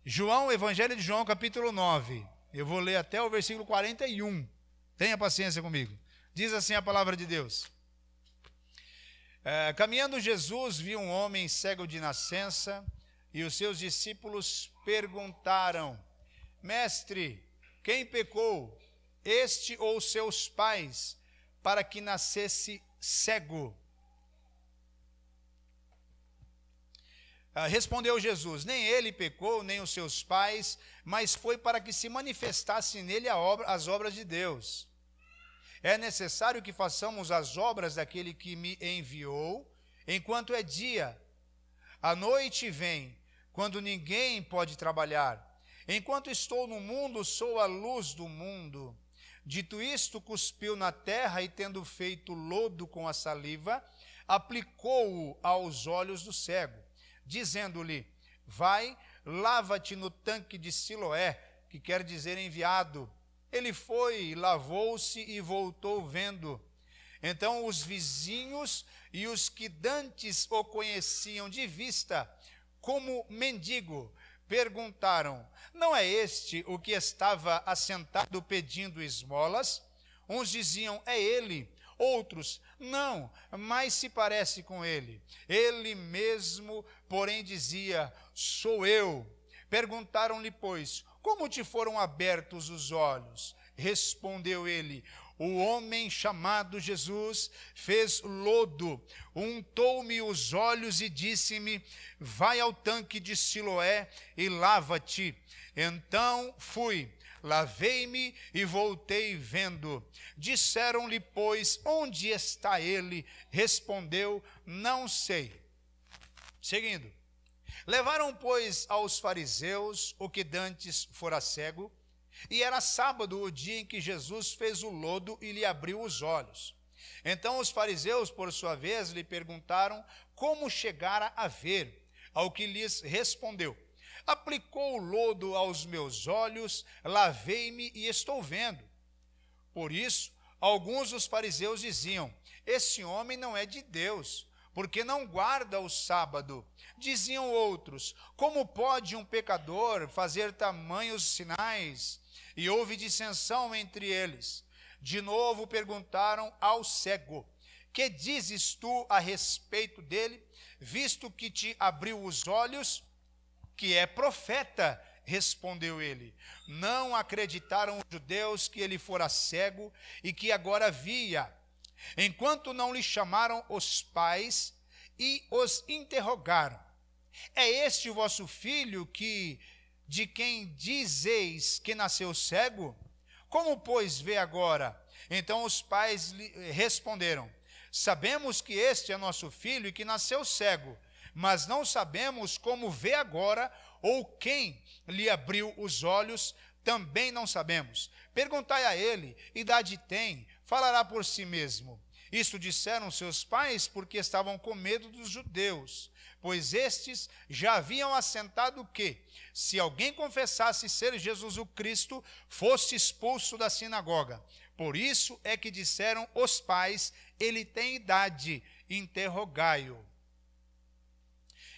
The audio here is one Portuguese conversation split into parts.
João, Evangelho de João, capítulo 9. Eu vou ler até o versículo 41. Tenha paciência comigo. Diz assim a palavra de Deus. Caminhando Jesus, viu um homem cego de nascença, e os seus discípulos perguntaram: Mestre, quem pecou, este ou seus pais, para que nascesse cego? Respondeu Jesus: nem ele pecou, nem os seus pais, mas foi para que se manifestasse nele as obras de Deus. É necessário que façamos as obras daquele que me enviou, enquanto é dia. A noite vem, quando ninguém pode trabalhar. Enquanto estou no mundo, sou a luz do mundo. Dito isto, cuspiu na terra e, tendo feito lodo com a saliva, aplicou-o aos olhos do cego, dizendo-lhe: vai, lava-te no tanque de Siloé, que quer dizer enviado. Ele foi, lavou-se e voltou vendo. Então os vizinhos e os que dantes o conheciam de vista, como mendigo, perguntaram: não é este o que estava assentado pedindo esmolas? Uns diziam: é ele. Outros: não, mas se parece com ele. Ele mesmo, porém, dizia: sou eu. Perguntaram-lhe, pois: como te foram abertos os olhos? Respondeu ele: o homem chamado Jesus fez lodo, untou-me os olhos e disse-me: vai ao tanque de Siloé e lava-te. Então fui, lavei-me e voltei vendo. Disseram-lhe, pois, onde está ele? Respondeu: não sei. Seguindo. Levaram, pois, aos fariseus o que dantes fora cego, e era sábado o dia em que Jesus fez o lodo e lhe abriu os olhos. Então os fariseus, por sua vez, lhe perguntaram como chegara a ver, ao que lhes respondeu: aplicou o lodo aos meus olhos, lavei-me e estou vendo. Por isso, alguns dos fariseus diziam: esse homem não é de Deus, porque não guarda o sábado. Diziam outros: como pode um pecador fazer tamanhos sinais? E houve dissensão entre eles. De novo perguntaram ao cego: que dizes tu a respeito dele, visto que te abriu os olhos? Que é profeta, respondeu ele. Não acreditaram os judeus que ele fora cego e que agora via, enquanto não lhe chamaram os pais e os interrogaram: é este o vosso filho de quem dizeis que nasceu cego? Como, pois, vê agora? Então os pais lhe responderam: sabemos que este é nosso filho e que nasceu cego, mas não sabemos como vê agora ou quem lhe abriu os olhos, também não sabemos. Perguntai a ele: idade tem? Falará por si mesmo. Isto disseram seus pais porque estavam com medo dos judeus, pois estes já haviam assentado que, se alguém confessasse ser Jesus o Cristo, fosse expulso da sinagoga. Por isso é que disseram os pais: ele tem idade, interrogai-o.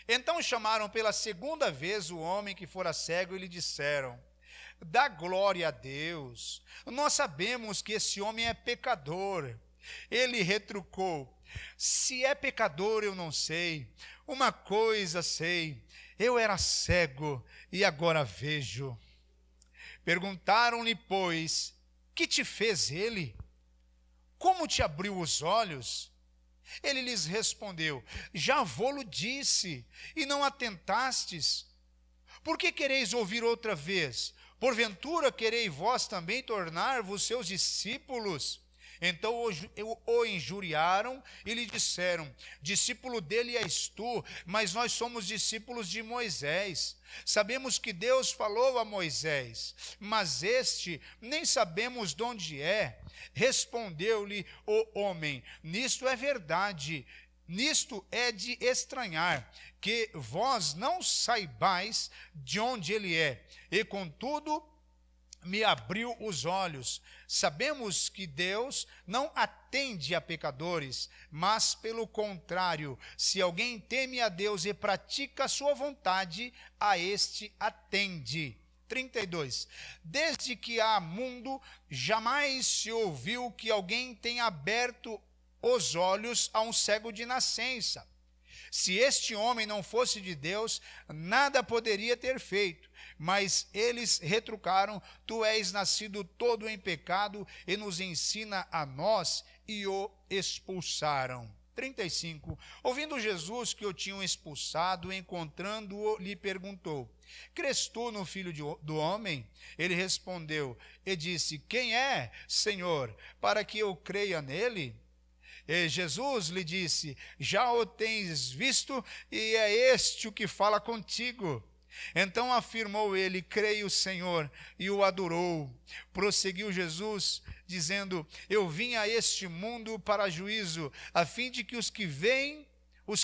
Então chamaram pela segunda vez o homem que fora cego e lhe disseram: dá glória a Deus, nós sabemos que esse homem é pecador. Ele retrucou: se é pecador eu não sei, uma coisa sei, eu era cego e agora vejo. Perguntaram-lhe, pois: que te fez ele? Como te abriu os olhos? Ele lhes respondeu: já vô-lo disse, e não atentastes. Por que quereis ouvir outra vez? Porventura quereis vós também tornar-vos seus discípulos? Então o injuriaram e lhe disseram: discípulo dele és tu, mas nós somos discípulos de Moisés. Sabemos que Deus falou a Moisés, mas este nem sabemos de onde é. Respondeu-lhe o homem: nisto é verdade, nisto é de estranhar, que vós não saibais de onde ele é, e contudo me abriu os olhos. Sabemos que Deus não atende a pecadores, mas pelo contrário, se alguém teme a Deus e pratica a sua vontade, a este atende. 32. Desde que há mundo, jamais se ouviu que alguém tenha aberto os olhos a um cego de nascença. Se este homem não fosse de Deus, nada poderia ter feito. Mas eles retrucaram: tu és nascido todo em pecado, e nos ensina a nós, e o expulsaram. 35. Ouvindo Jesus que o tinham expulsado, encontrando-o, lhe perguntou: crês tu no Filho do Homem? Ele respondeu e disse: quem é, Senhor, para que eu creia nele? E Jesus lhe disse: já o tens visto, e é este o que fala contigo. Então afirmou ele: creio, Senhor, e o adorou. Prosseguiu Jesus, dizendo: eu vim a este mundo para juízo, a fim de que os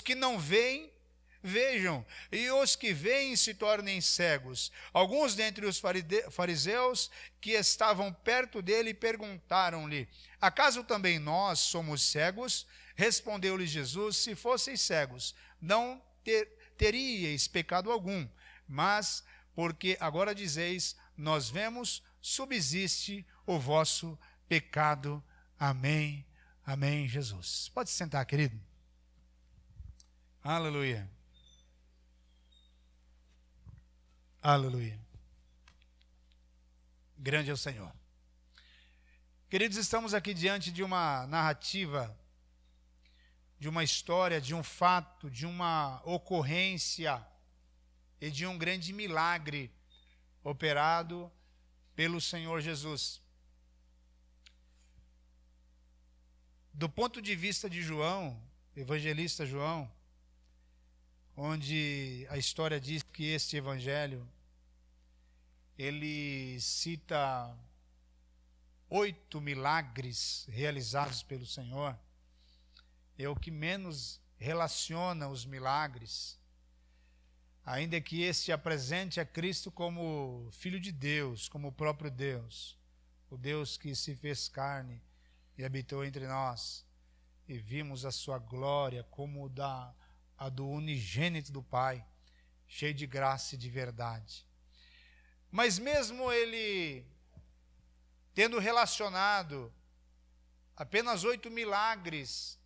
que não veem, vejam, e os que veem se tornem cegos. Alguns dentre os fariseus que estavam perto dele perguntaram-lhe: acaso também nós somos cegos? Respondeu-lhe Jesus: se fosseis cegos, não teríeis pecado algum. Mas, porque agora dizeis, nós vemos, subsiste o vosso pecado. Amém, amém, Jesus. Pode se sentar, querido. Aleluia. Aleluia. Grande é o Senhor. Queridos, estamos aqui diante de uma narrativa, de uma história, de um fato, de uma ocorrência e de um grande milagre operado pelo Senhor Jesus. Do ponto de vista de João, evangelista João, onde a história diz que este evangelho, ele cita 8 milagres realizados pelo Senhor, é o que menos relaciona os milagres, ainda que este apresente a Cristo como Filho de Deus, como o próprio Deus, o Deus que se fez carne e habitou entre nós, e vimos a sua glória como a do unigênito do Pai, cheio de graça e de verdade. Mas mesmo ele tendo relacionado apenas 8 milagres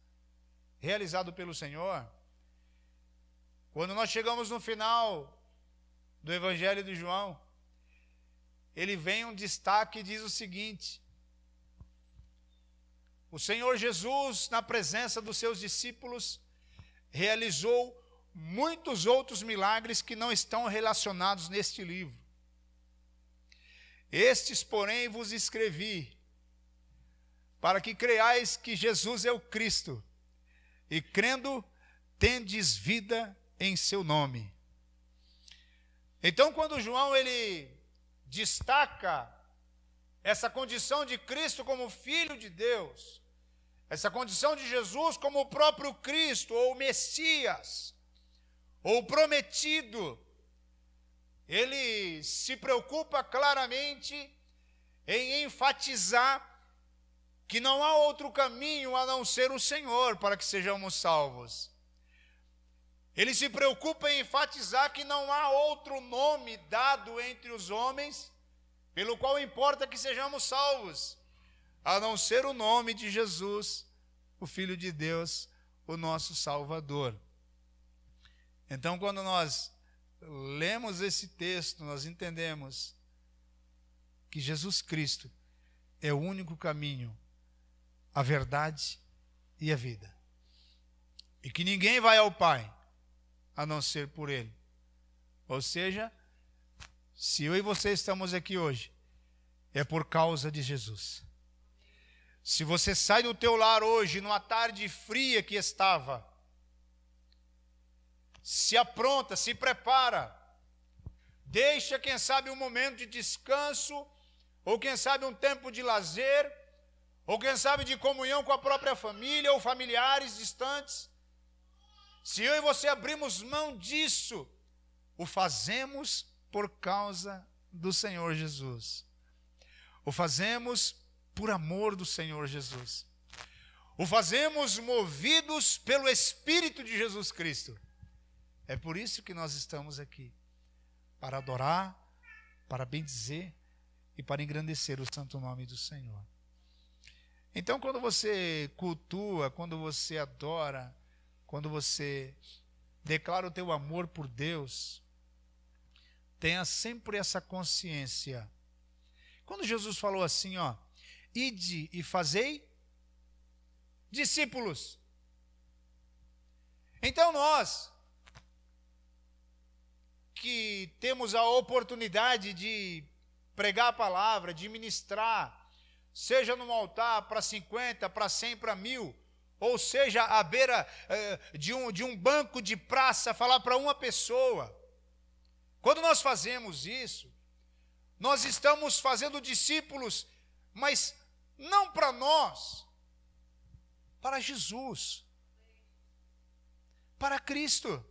realizados pelo Senhor, quando nós chegamos no final do Evangelho de João, ele vem um destaque e diz o seguinte: o Senhor Jesus, na presença dos seus discípulos, realizou muitos outros milagres que não estão relacionados neste livro. Estes, porém, vos escrevi, para que creiais que Jesus é o Cristo, e crendo, tendes vida em seu nome. Então, quando João ele destaca essa condição de Cristo como Filho de Deus, essa condição de Jesus como o próprio Cristo, ou Messias, ou prometido, ele se preocupa claramente em enfatizar que não há outro caminho a não ser o Senhor para que sejamos salvos. Ele se preocupa em enfatizar que não há outro nome dado entre os homens pelo qual importa que sejamos salvos, a não ser o nome de Jesus, o Filho de Deus, o nosso Salvador. Então, quando nós lemos esse texto, nós entendemos que Jesus Cristo é o único caminho, a verdade e a vida. E que ninguém vai ao Pai a não ser por Ele. Ou seja, se eu e você estamos aqui hoje, é por causa de Jesus. Se você sai do teu lar hoje, numa tarde fria que estava, se apronta, se prepara, deixa, quem sabe, um momento de descanso, ou quem sabe um tempo de lazer, ou quem sabe de comunhão com a própria família, ou familiares distantes. Se eu e você abrimos mão disso, o fazemos por causa do Senhor Jesus. O fazemos por amor do Senhor Jesus. O fazemos movidos pelo Espírito de Jesus Cristo. É por isso que nós estamos aqui, para adorar, para bendizer e para engrandecer o santo nome do Senhor. Então, quando você cultua, quando você adora, quando você declara o teu amor por Deus, tenha sempre essa consciência. Quando Jesus falou assim, ide e fazei discípulos. Então nós, que temos a oportunidade de pregar a palavra, de ministrar, seja num altar para 50, para 100, para 1000, ou seja, à beira de um banco de praça, falar para uma pessoa. Quando nós fazemos isso, nós estamos fazendo discípulos, mas não para nós, para Jesus, para Cristo.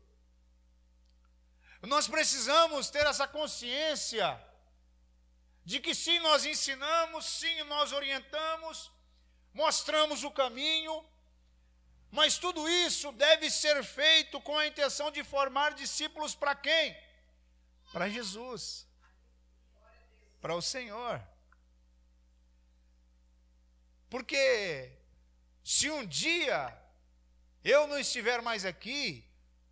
Nós precisamos ter essa consciência de que sim, nós ensinamos, sim, nós orientamos, mostramos o caminho, mas tudo isso deve ser feito com a intenção de formar discípulos para quem? Para Jesus, para o Senhor. Porque se um dia eu não estiver mais aqui,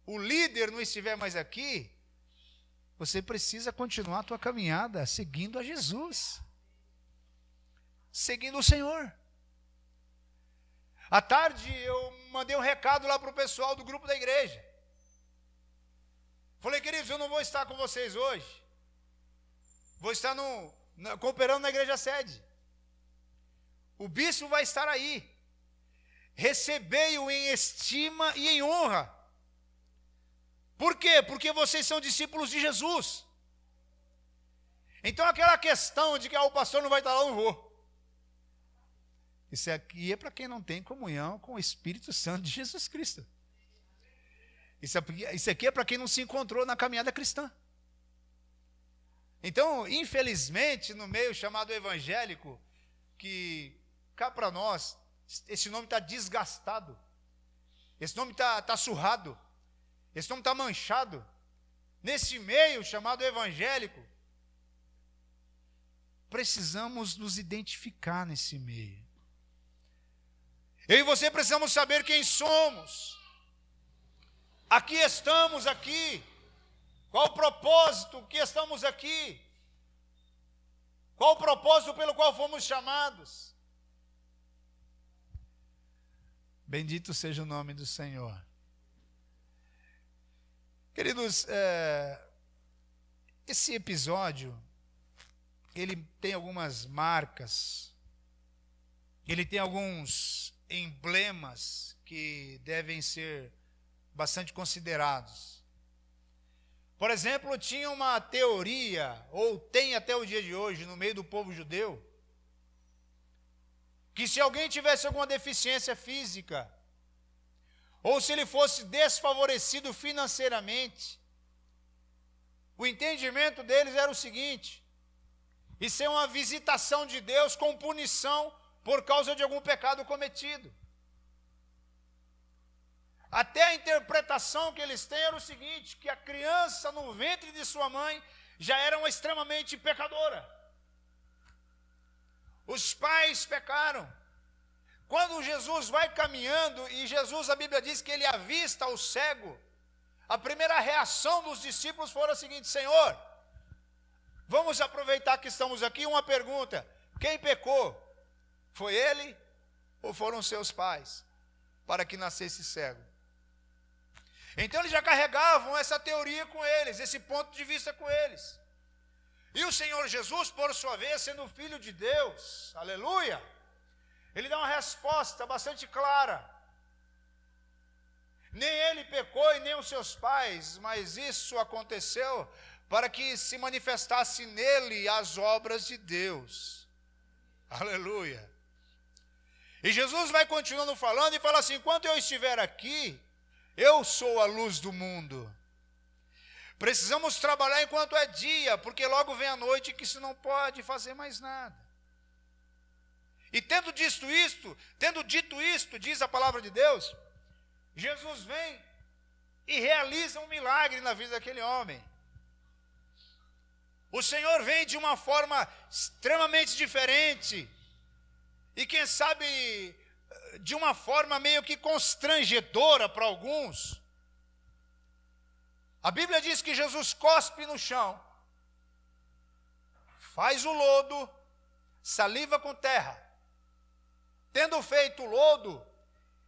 o líder não estiver mais aqui, você precisa continuar a tua caminhada seguindo a Jesus, seguindo o Senhor. À tarde eu mandei um recado lá para o pessoal do grupo da igreja. Falei, queridos, eu não vou estar com vocês hoje. Vou estar cooperando na igreja sede. O bispo vai estar aí. Recebei-o em estima e em honra. Por quê? Porque vocês são discípulos de Jesus. Então aquela questão de que o pastor não vai estar lá, eu não vou. Isso aqui é para quem não tem comunhão com o Espírito Santo de Jesus Cristo. Isso aqui é para quem não se encontrou na caminhada cristã. Então, infelizmente, no meio chamado evangélico, que cá para nós, esse nome está desgastado, esse nome está surrado, esse nome está manchado. Nesse meio chamado evangélico, precisamos nos identificar nesse meio. Eu e você precisamos saber quem somos. Aqui estamos aqui. Qual o propósito que estamos aqui? Qual o propósito pelo qual fomos chamados? Bendito seja o nome do Senhor. Queridos, esse episódio, ele tem algumas marcas, ele tem alguns emblemas que devem ser bastante considerados. Por exemplo, tinha uma teoria, ou tem até o dia de hoje, no meio do povo judeu, que se alguém tivesse alguma deficiência física, ou se ele fosse desfavorecido financeiramente, o entendimento deles era o seguinte: isso é uma visitação de Deus com punição por causa de algum pecado cometido. Até a interpretação que eles têm era o seguinte, que a criança no ventre de sua mãe já era uma extremamente pecadora. Os pais pecaram. Quando Jesus vai caminhando, e Jesus, a Bíblia diz que ele avista o cego, a primeira reação dos discípulos foi a seguinte: Senhor, vamos aproveitar que estamos aqui, uma pergunta: quem pecou? Foi ele ou foram seus pais, para que nascesse cego? Então eles já carregavam essa teoria com eles, esse ponto de vista com eles. E o Senhor Jesus, por sua vez, sendo filho de Deus, aleluia, ele dá uma resposta bastante clara. Nem ele pecou e nem os seus pais, mas isso aconteceu para que se manifestasse nele as obras de Deus. Aleluia. E Jesus vai continuando falando e fala assim: enquanto eu estiver aqui, eu sou a luz do mundo. Precisamos trabalhar enquanto é dia, porque logo vem a noite que se não pode fazer mais nada. E tendo dito isto, diz a palavra de Deus, Jesus vem e realiza um milagre na vida daquele homem. O Senhor vem de uma forma extremamente diferente. E quem sabe, de uma forma meio que constrangedora para alguns. A Bíblia diz que Jesus cospe no chão, faz o lodo, saliva com terra. Tendo feito o lodo,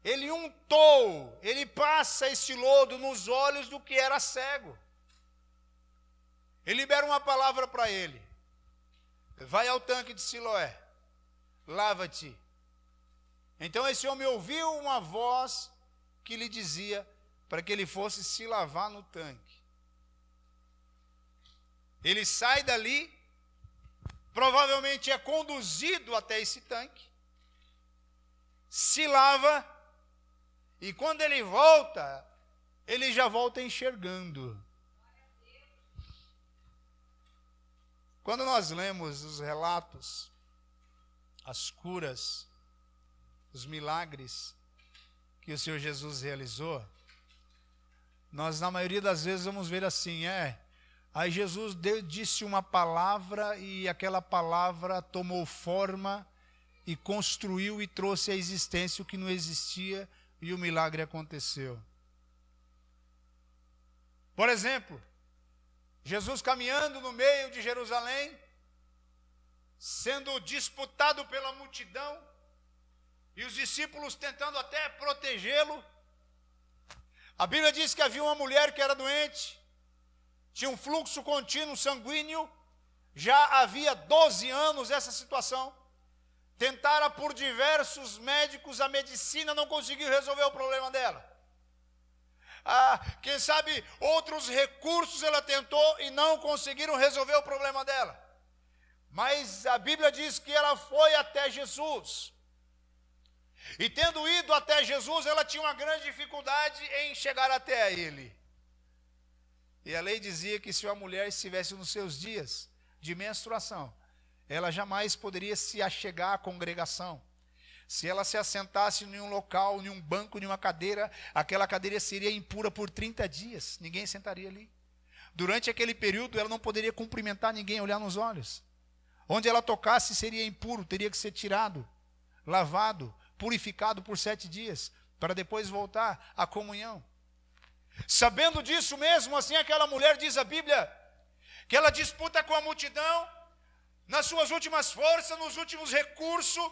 ele untou, ele passa esse lodo nos olhos do que era cego. Ele libera uma palavra para ele. Vai ao tanque de Siloé, lava-te. Então esse homem ouviu uma voz que lhe dizia para que ele fosse se lavar no tanque. Ele sai dali, provavelmente é conduzido até esse tanque, se lava, e quando ele volta, ele já volta enxergando. Quando nós lemos os relatos, as curas, os milagres que o Senhor Jesus realizou, nós na maioria das vezes vamos ver assim, aí Jesus disse uma palavra e aquela palavra tomou forma e construiu e trouxe à existência o que não existia e o milagre aconteceu. Por exemplo, Jesus caminhando no meio de Jerusalém, sendo disputado pela multidão, e os discípulos tentando até protegê-lo. A Bíblia diz que havia uma mulher que era doente, tinha um fluxo contínuo sanguíneo, já havia 12 anos essa situação. Tentara por diversos médicos, a medicina não conseguiu resolver o problema dela. Quem sabe outros recursos ela tentou e não conseguiram resolver o problema dela. Mas a Bíblia diz que ela foi até Jesus. E tendo ido até Jesus, ela tinha uma grande dificuldade em chegar até ele. E a lei dizia que se uma mulher estivesse nos seus dias de menstruação, ela jamais poderia se achegar à congregação. Se ela se assentasse em um local, em um banco, em uma cadeira, aquela cadeira seria impura por 30 dias. Ninguém sentaria ali. Durante aquele período, ela não poderia cumprimentar ninguém, olhar nos olhos. Onde ela tocasse seria impuro, teria que ser tirado, lavado, purificado por 7 dias, para depois voltar à comunhão. Sabendo disso mesmo, assim aquela mulher, diz a Bíblia, que ela disputa com a multidão, nas suas últimas forças, nos últimos recursos,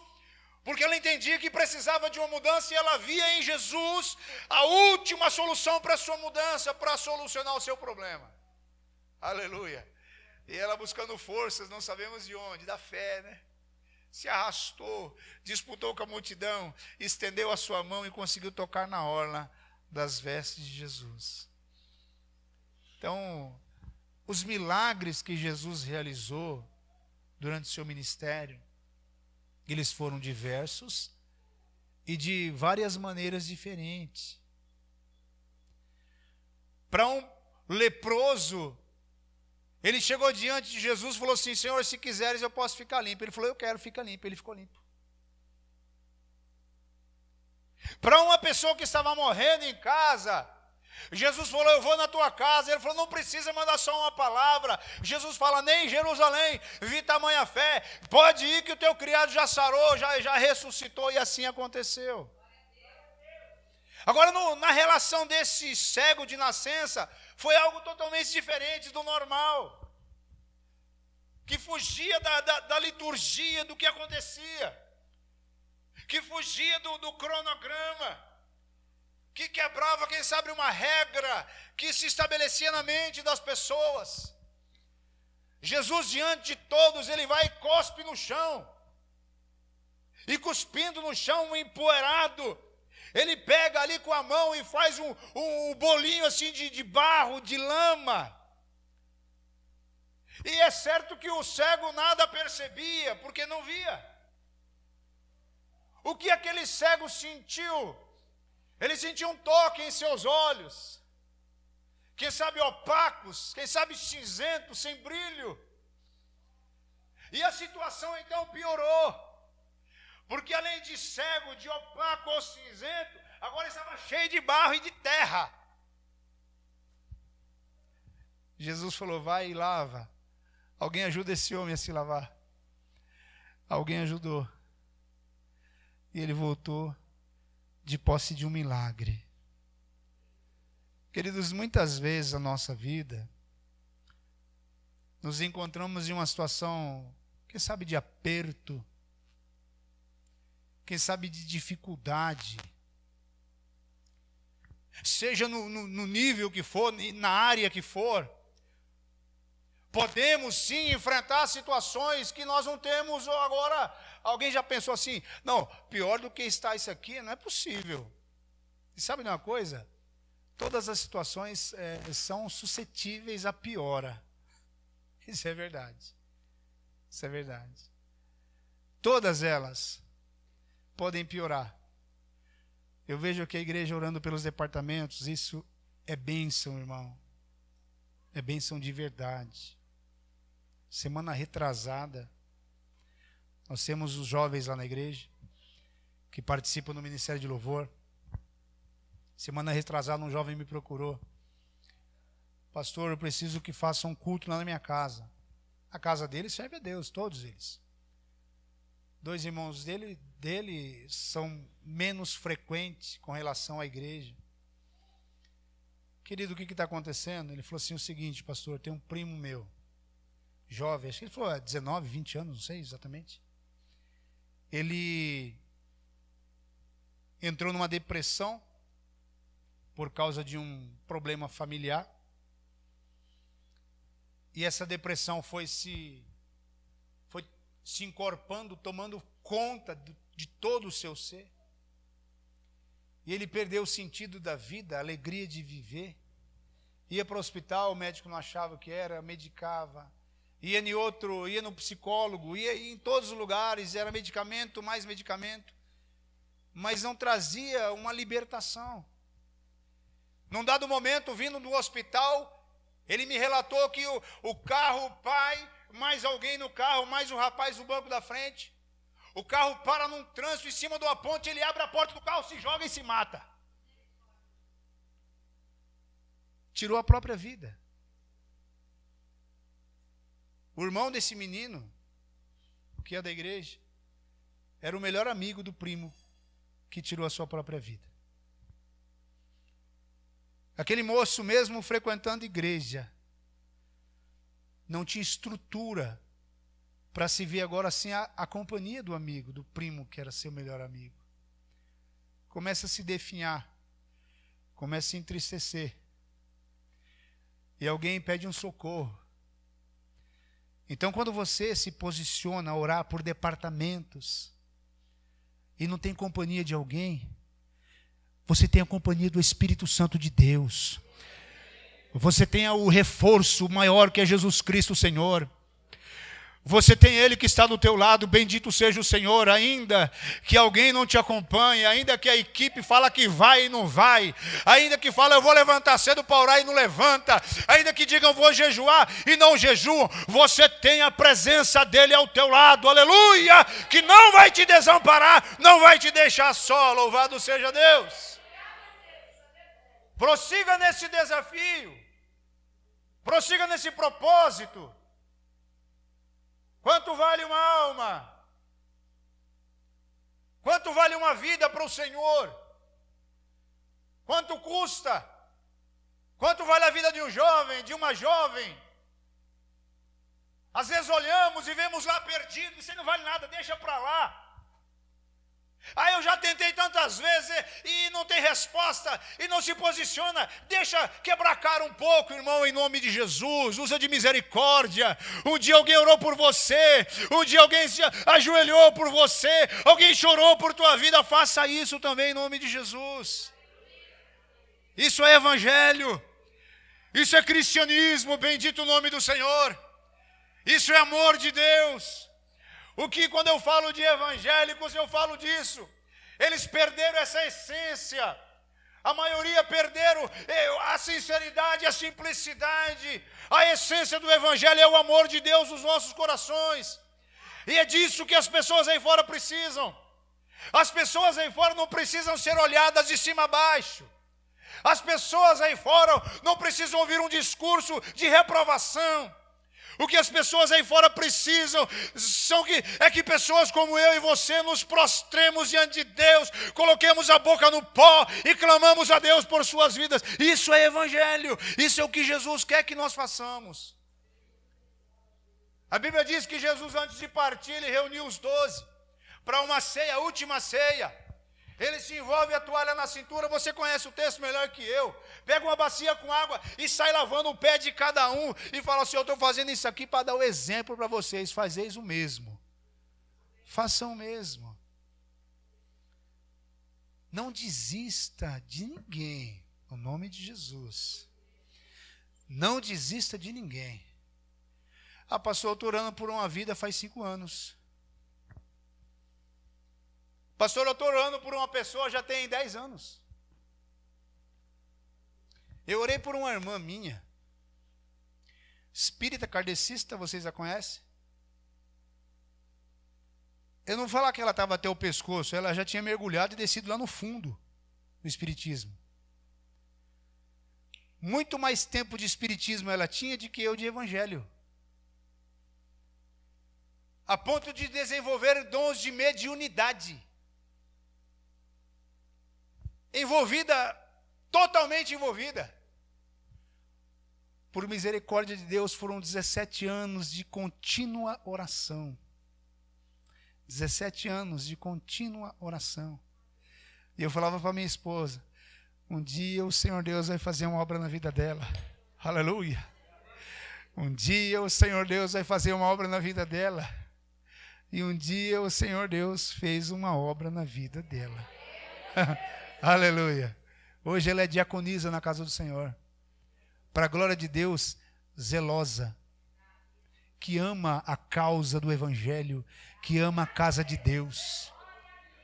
porque ela entendia que precisava de uma mudança e ela via em Jesus a última solução para a sua mudança, para solucionar o seu problema. Aleluia. E ela buscando forças, não sabemos de onde, da fé, né? Se arrastou, disputou com a multidão, estendeu a sua mão e conseguiu tocar na orla das vestes de Jesus. Então, os milagres que Jesus realizou durante o seu ministério, eles foram diversos e de várias maneiras diferentes. Para um leproso, ele chegou diante de Jesus e falou assim: Senhor, se quiseres eu posso ficar limpo. Ele falou: eu quero, fica limpo. Ele ficou limpo. Para uma pessoa que estava morrendo em casa, Jesus falou: eu vou na tua casa. Ele falou: não precisa mandar só uma palavra. Jesus fala: nem em Jerusalém vi tamanha fé, pode ir que o teu criado já sarou, já ressuscitou. E assim aconteceu. Agora, na relação desse cego de nascença, foi algo totalmente diferente do normal, que fugia da liturgia, do que acontecia, que fugia do cronograma, que quebrava, quem sabe, uma regra que se estabelecia na mente das pessoas. Jesus, diante de todos, ele vai e cospe no chão, e cuspindo no chão empoeirado, ele pega ali com a mão e faz um bolinho assim de barro, de lama. E é certo que o cego nada percebia, porque não via. O que aquele cego sentiu? Ele sentiu um toque em seus olhos, quem sabe opacos, quem sabe cinzentos, sem brilho. E a situação então piorou, Porque além de cego, de opaco ou cinzento, agora estava cheio de barro e de terra. Jesus falou, vai e lava. Alguém ajuda esse homem a se lavar. Alguém ajudou. E ele voltou de posse de um milagre. Queridos, muitas vezes na nossa vida, nos encontramos em uma situação, quem sabe de aperto, quem sabe de dificuldade, seja no nível que for, na área que for. Podemos sim enfrentar situações que nós não temos agora. Alguém já pensou assim, não, pior do que está isso aqui, não é possível. E sabe de uma coisa? Todas as situações são suscetíveis a piora. Isso é verdade. Isso é verdade. Todas elas podem piorar. Eu vejo aqui a igreja orando pelos departamentos, isso é bênção, irmão. É bênção de verdade. Semana retrasada, nós temos os jovens lá na igreja, que participam do Ministério de Louvor. Semana retrasada, um jovem me procurou. Pastor, eu preciso que faça um culto lá na minha casa. A casa dele serve a Deus, todos eles. 2 irmãos dele são menos frequentes com relação à igreja. Querido, o que está acontecendo? Ele falou assim, o seguinte, pastor, tem um primo meu, jovem, acho que ele falou 19, 20 anos, não sei exatamente. Ele entrou numa depressão por causa de um problema familiar. E essa depressão foi se encorpando, tomando conta de todo o seu ser. E ele perdeu o sentido da vida, a alegria de viver. Ia para o hospital, o médico não achava o que era, medicava. Ia no psicólogo, ia em todos os lugares, era medicamento, mais medicamento. Mas não trazia uma libertação. Num dado momento, vindo do hospital, ele me relatou que o carro, o pai, mais alguém no carro, mais o rapaz no banco da frente. O carro para num trânsito em cima de uma ponte, ele abre a porta do carro, se joga e se mata. Tirou a própria vida. O irmão desse menino, que é da igreja, era o melhor amigo do primo que tirou a sua própria vida. Aquele moço, mesmo frequentando igreja, não tinha estrutura para se ver agora assim a companhia do amigo, do primo que era seu melhor amigo. Começa a se definhar, começa a se entristecer. E alguém pede um socorro. Então, quando você se posiciona a orar por departamentos e não tem companhia de alguém, você tem a companhia do Espírito Santo de Deus. Você tem o reforço maior que é Jesus Cristo, o Senhor. Você tem Ele que está do teu lado, bendito seja o Senhor, ainda que alguém não te acompanhe, ainda que a equipe fala que vai e não vai, ainda que fala eu vou levantar cedo para orar e não levanta, ainda que digam vou jejuar e não jejuam, você tem a presença dEle ao teu lado, aleluia, que não vai te desamparar, não vai te deixar só, louvado seja Deus. Prossiga nesse desafio, prossiga nesse propósito. Quanto vale uma alma? Quanto vale uma vida para o Senhor? Quanto custa? Quanto vale a vida de um jovem, de uma jovem? Às vezes olhamos e vemos lá perdido, isso não vale nada, deixa para lá. Eu já tentei tantas vezes e não tem resposta, e não se posiciona. Deixa quebrar a cara um pouco, irmão, em nome de Jesus. Usa de misericórdia. Um dia alguém orou por você, um dia alguém se ajoelhou por você, alguém chorou por tua vida. Faça isso também em nome de Jesus. Isso é evangelho, isso é cristianismo, bendito o nome do Senhor. Isso é amor de Deus. O que quando eu falo de evangélicos, eu falo disso. Eles perderam essa essência. A maioria perderam a sinceridade, a simplicidade. A essência do evangelho é o amor de Deus nos nossos corações. E é disso que as pessoas aí fora precisam. As pessoas aí fora não precisam ser olhadas de cima a baixo. As pessoas aí fora não precisam ouvir um discurso de reprovação. O que as pessoas aí fora precisam é que pessoas como eu e você nos prostremos diante de Deus, coloquemos a boca no pó e clamamos a Deus por suas vidas. Isso é evangelho, isso é o que Jesus quer que nós façamos. A Bíblia diz que Jesus, antes de partir, ele reuniu os 12 para uma ceia, a última ceia. Ele se envolve a toalha na cintura, você conhece o texto melhor que eu. Pega uma bacia com água e sai lavando o pé de cada um. E fala assim, eu estou fazendo isso aqui para dar o exemplo para vocês. Fazeis o mesmo. Façam o mesmo. Não desista de ninguém, no nome de Jesus. Não desista de ninguém. Ah, pastor, eu estou orando por uma vida faz 5 anos. Pastor, eu estou orando por uma pessoa já tem 10 anos. Eu orei por uma irmã minha, espírita kardecista, vocês a conhecem? Eu não vou falar que ela estava até o pescoço, ela já tinha mergulhado e descido lá no fundo do espiritismo. Muito mais tempo de espiritismo ela tinha do que eu de evangelho. A ponto de desenvolver dons de mediunidade. Envolvida, totalmente envolvida. Por misericórdia de Deus, foram 17 anos de contínua oração. 17 anos de contínua oração. E eu falava para minha esposa, um dia o Senhor Deus vai fazer uma obra na vida dela. Aleluia. Um dia o Senhor Deus vai fazer uma obra na vida dela. E um dia o Senhor Deus fez uma obra na vida dela. Aleluia. Hoje ela é diaconisa na casa do Senhor. Para a glória de Deus, zelosa. Que ama a causa do Evangelho. Que ama a casa de Deus.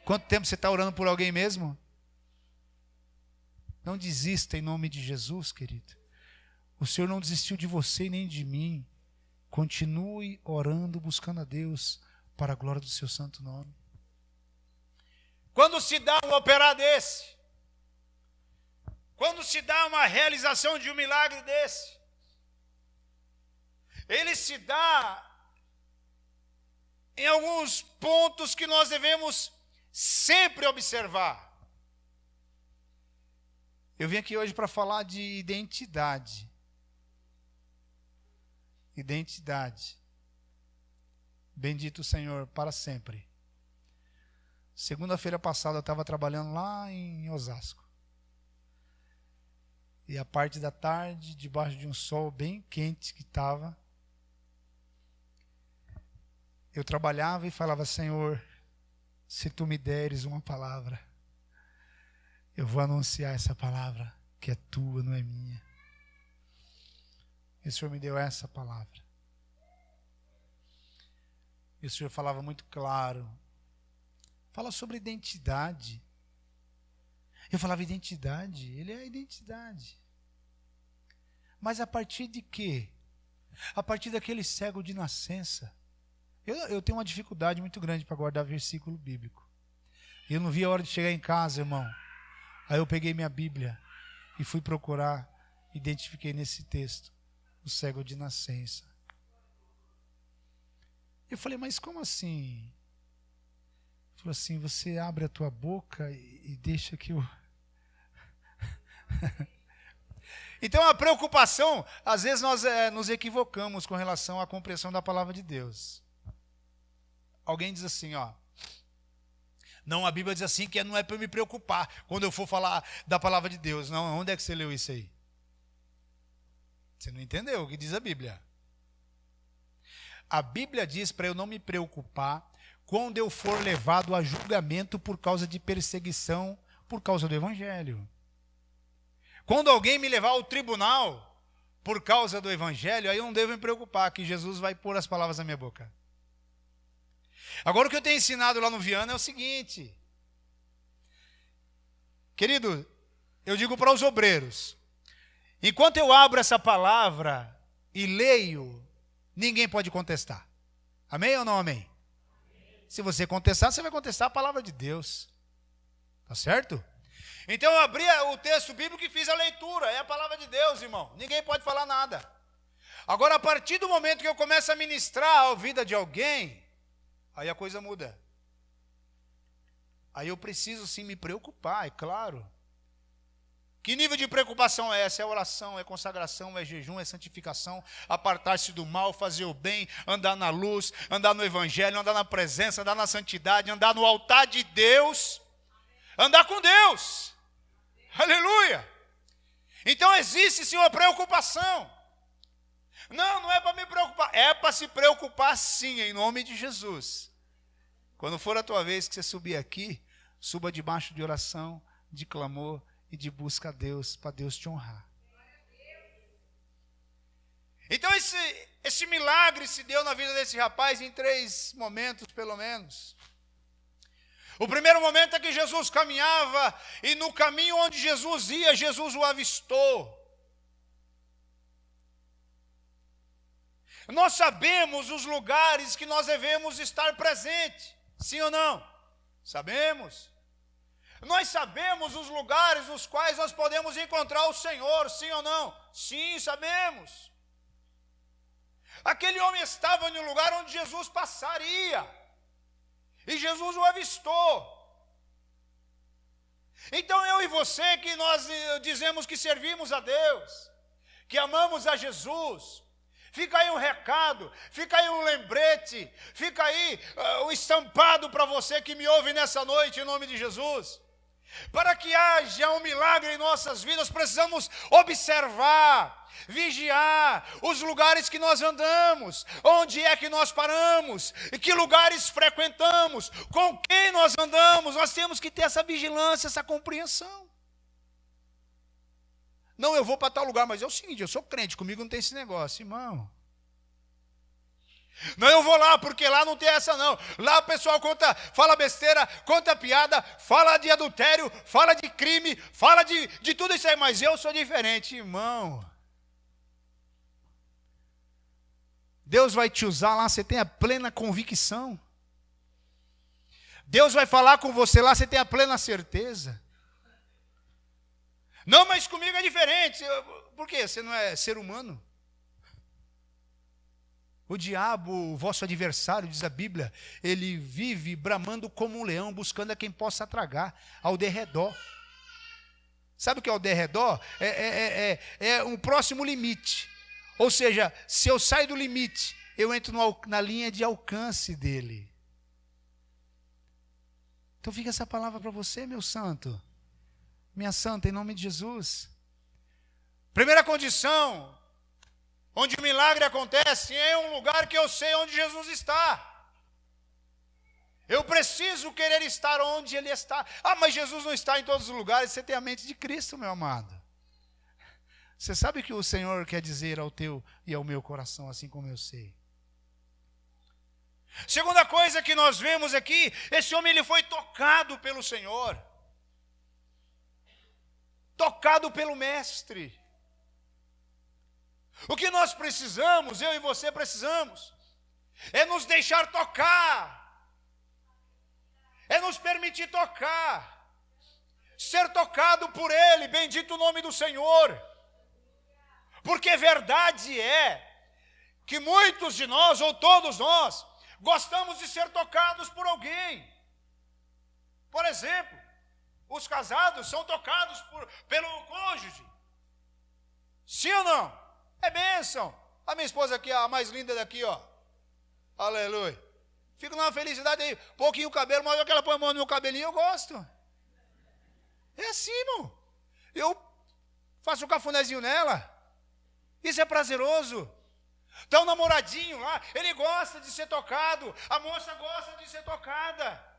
Quanto tempo você está orando por alguém mesmo? Não desista em nome de Jesus, querido. O Senhor não desistiu de você nem de mim. Continue orando, buscando a Deus para a glória do seu santo nome. Quando se dá um operar desse, quando se dá uma realização de um milagre desse, ele se dá em alguns pontos que nós devemos sempre observar. Eu vim aqui hoje para falar de identidade. Identidade. Bendito o Senhor para sempre. Segunda-feira passada eu estava trabalhando lá em Osasco. E a parte da tarde, debaixo de um sol bem quente que estava, eu trabalhava e falava, Senhor, se tu me deres uma palavra, eu vou anunciar essa palavra, que é tua, não é minha. E o Senhor me deu essa palavra. E o Senhor falava muito claro. Fala sobre identidade. Eu falava identidade, ele é a identidade. Mas a partir de quê? A partir daquele cego de nascença. Eu tenho uma dificuldade muito grande para guardar versículo bíblico. Eu não vi a hora de chegar em casa, irmão. Aí eu peguei minha Bíblia e fui procurar, identifiquei nesse texto o cego de nascença. Eu falei, mas como assim? Ele falou assim, você abre a tua boca e deixa que eu... Então a preocupação, às vezes nós nos equivocamos com relação à compreensão da palavra de Deus. Alguém diz assim, ó, não, a Bíblia diz assim que não é para eu me preocupar quando eu for falar da palavra de Deus. Não, onde é que você leu isso aí? Você não entendeu o que diz a Bíblia. A Bíblia diz para eu não me preocupar quando eu for levado a julgamento por causa de perseguição, por causa do Evangelho. Quando alguém me levar ao tribunal por causa do Evangelho, aí eu não devo me preocupar, que Jesus vai pôr as palavras na minha boca. Agora o que eu tenho ensinado lá no Viana é o seguinte. Querido, eu digo para os obreiros, enquanto eu abro essa palavra e leio, ninguém pode contestar. Amém ou não amém? Se você contestar, você vai contestar a palavra de Deus. Tá certo? Então eu abri o texto bíblico e fiz a leitura. É a palavra de Deus, irmão. Ninguém pode falar nada. Agora, a partir do momento que eu começo a ministrar a vida de alguém, aí a coisa muda. Aí eu preciso sim me preocupar, é claro. Que nível de preocupação é essa? É oração, é consagração, é jejum, é santificação, apartar-se do mal, fazer o bem, andar na luz, andar no evangelho, andar na presença, andar na santidade, andar no altar de Deus, andar com Deus. Aleluia! Então existe sim uma preocupação. Não é para me preocupar, é para se preocupar sim, em nome de Jesus. Quando for a tua vez que você subir aqui, suba debaixo de oração, de clamor e de busca a Deus, para Deus te honrar. Então esse milagre se deu na vida desse rapaz em 3 momentos, pelo menos. O primeiro momento é que Jesus caminhava, e no caminho onde Jesus ia, Jesus o avistou. Nós sabemos os lugares que nós devemos estar presentes, sim ou não? Sabemos. Nós sabemos os lugares nos quais nós podemos encontrar o Senhor, sim ou não? Sim, sabemos. Aquele homem estava em um lugar onde Jesus passaria, e Jesus o avistou. Então eu e você, que nós dizemos que servimos a Deus, que amamos a Jesus, fica aí um recado, fica aí um lembrete, fica aí um estampado para você que me ouve nessa noite, em nome de Jesus. Para que haja um milagre em nossas vidas, precisamos observar, vigiar os lugares que nós andamos, onde é que nós paramos, e que lugares frequentamos, com quem nós andamos. Nós temos que ter essa vigilância, essa compreensão. Não, eu vou para tal lugar, mas é o seguinte, eu sou crente, comigo não tem esse negócio, irmão. Não, eu vou lá, porque lá não tem essa não. Lá o pessoal fala besteira, conta piada, fala de adultério, fala de crime, fala de tudo isso aí, mas eu sou diferente, irmão. Deus vai te usar lá, você tem a plena convicção. Deus vai falar com você lá, você tem a plena certeza. Não, mas comigo é diferente. Por quê? Você não é ser humano? O diabo, o vosso adversário, diz a Bíblia, ele vive bramando como um leão, buscando a quem possa tragar, ao derredor. Sabe o que é o derredor? É um próximo limite. Ou seja, se eu saio do limite, eu entro na linha de alcance dele. Então fica essa palavra para você, meu santo. Minha santa, em nome de Jesus. Primeira condição, onde o milagre acontece, é um lugar que eu sei onde Jesus está. Eu preciso querer estar onde Ele está. Ah, mas Jesus não está em todos os lugares. Você tem a mente de Cristo, meu amado. Você sabe o que o Senhor quer dizer ao teu e ao meu coração, assim como eu sei. Segunda coisa que nós vemos aqui, esse homem ele foi tocado pelo Senhor. Tocado pelo Mestre. O que nós precisamos, eu e você precisamos, é nos deixar tocar, é nos permitir tocar, ser tocado por Ele, bendito o nome do Senhor, porque verdade é que muitos de nós, ou todos nós, gostamos de ser tocados por alguém. Por exemplo, os casados são tocados pelo cônjuge, sim ou não? É bênção. A minha esposa aqui, a mais linda daqui, ó. Aleluia. Fico numa felicidade aí. Pouquinho o cabelo, mas que ela põe a mão no meu cabelinho, eu gosto. É assim, irmão. Eu faço um cafunézinho nela. Isso é prazeroso. Então o namoradinho lá, ele gosta de ser tocado. A moça gosta de ser tocada.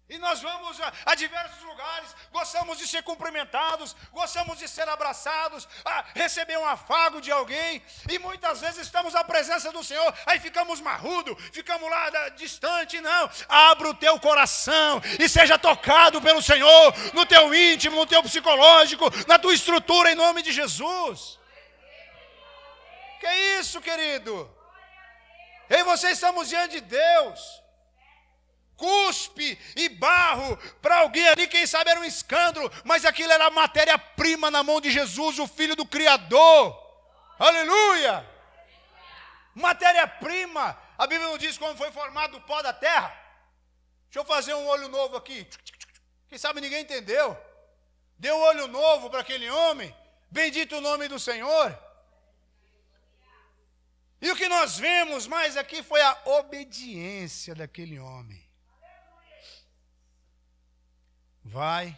E nós vamos a diversos lugares, gostamos de ser cumprimentados, gostamos de ser abraçados, receber um afago de alguém, e muitas vezes estamos na presença do Senhor, aí ficamos marrudos, ficamos lá distante. Não, abra o teu coração e seja tocado pelo Senhor, no teu íntimo, no teu psicológico, na tua estrutura, em nome de Jesus. Que é isso, querido? Eu e você estamos diante de Deus. cuspe e barro para alguém ali, quem sabe era um escândalo, mas aquilo era matéria-prima na mão de Jesus, o Filho do Criador. Aleluia! Matéria-prima. A Bíblia não diz como foi formado o pó da terra? Deixa eu fazer um olho novo aqui. Quem sabe ninguém entendeu. Deu um olho novo para aquele homem. Bendito o nome do Senhor. E o que nós vemos mais aqui foi a obediência daquele homem. Vai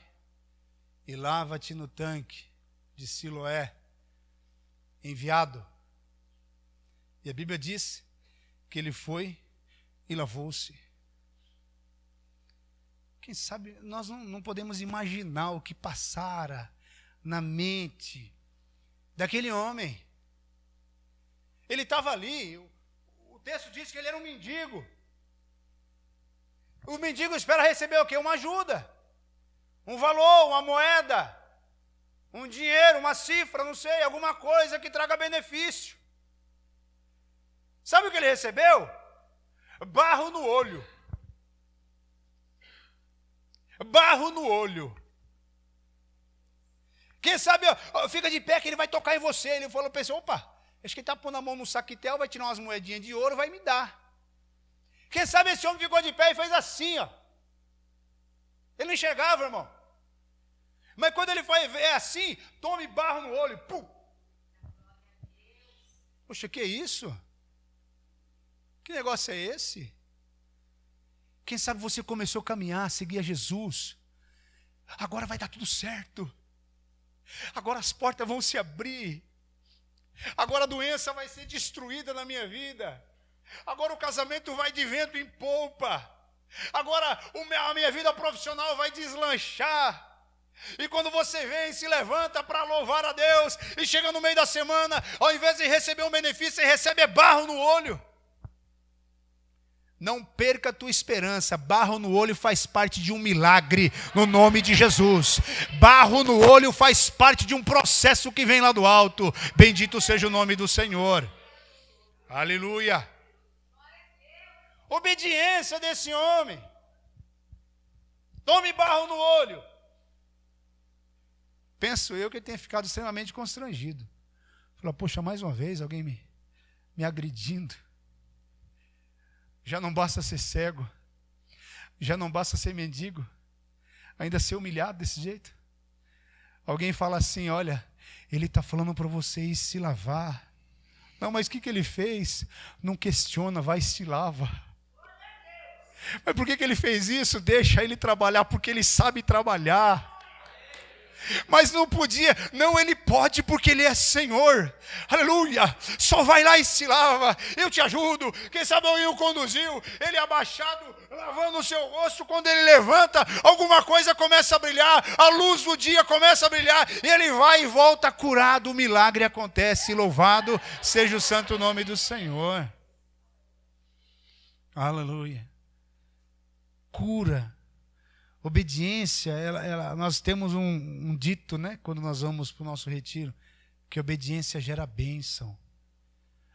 e lava-te no tanque de Siloé, enviado. E a Bíblia diz que ele foi e lavou-se. Quem sabe, nós não podemos imaginar o que passara na mente daquele homem. Ele estava ali, o texto diz que ele era um mendigo. O mendigo espera receber o quê? Uma ajuda, um valor, uma moeda, um dinheiro, uma cifra, não sei, alguma coisa que traga benefício. Sabe o que ele recebeu? Barro no olho. Barro no olho. Quem sabe, ó, fica de pé que ele vai tocar em você. Ele falou, pensei, opa, acho que ele está pondo a mão no saquetel, vai tirar umas moedinhas de ouro, vai me dar. Quem sabe esse homem ficou de pé e fez assim, ó. Ele não enxergava, irmão. Mas quando ele foi ver assim, tome barro no olho, pum. Poxa, que isso? Que negócio é esse? Quem sabe você começou a caminhar, a seguir a Jesus. Agora vai dar tudo certo. Agora as portas vão se abrir. Agora a doença vai ser destruída na minha vida. Agora o casamento vai de vento em polpa. Agora a minha vida profissional vai deslanchar. E quando você vem, se levanta para louvar a Deus, e chega no meio da semana, ao invés de receber um benefício, você recebe barro no olho. Não perca a tua esperança. Barro no olho faz parte de um milagre, no nome de Jesus. Barro no olho faz parte de um processo que vem lá do alto. Bendito seja o nome do Senhor. Aleluia. Obediência desse homem. Tome barro no olho. Penso eu que ele tenha ficado extremamente constrangido. Falou, poxa, mais uma vez alguém me agredindo. Já não basta ser cego, já não basta ser mendigo, ainda ser humilhado desse jeito. Alguém fala assim, olha, ele está falando para vocês se lavar. Não, mas o que ele fez? Não questiona, vai e se lava. Mas por que ele fez isso? Deixa ele trabalhar, porque ele sabe trabalhar. Mas não podia, não, ele pode porque ele é Senhor, aleluia, só vai lá e se lava, eu te ajudo. Quem sabe alguém o conduziu, ele abaixado, lavando o seu rosto, quando ele levanta, alguma coisa começa a brilhar, a luz do dia começa a brilhar, e ele vai e volta curado, o milagre acontece, louvado seja o santo nome do Senhor, aleluia. Cura. Obediência, nós temos um dito, né, quando nós vamos para o nosso retiro, que a obediência gera bênção.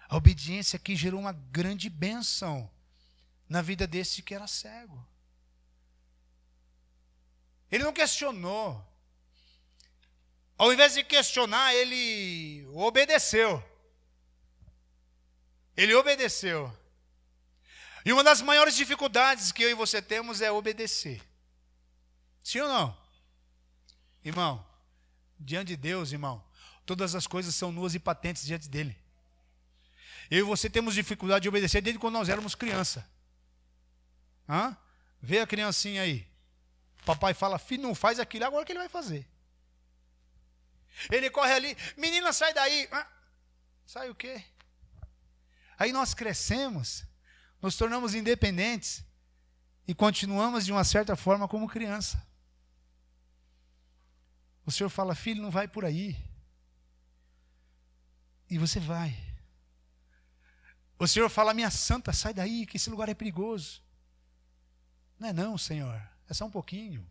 A obediência aqui gerou uma grande bênção na vida desse que era cego. Ele não questionou. Ao invés de questionar, ele obedeceu. Ele obedeceu. E uma das maiores dificuldades que eu e você temos é obedecer. Sim ou não? Irmão, diante de Deus, irmão, todas as coisas são nuas e patentes diante dele. Eu e você temos dificuldade de obedecer desde quando nós éramos criança. Vê a criancinha aí. Papai fala, filho, não faz aquilo, agora o que ele vai fazer? Ele corre ali, menina, sai daí. Sai o quê? Aí nós crescemos, nos tornamos independentes e continuamos de uma certa forma como criança. O Senhor fala, filho, não vai por aí. E você vai. O Senhor fala, minha santa, sai daí, que esse lugar é perigoso. Não é não, Senhor, é só um pouquinho.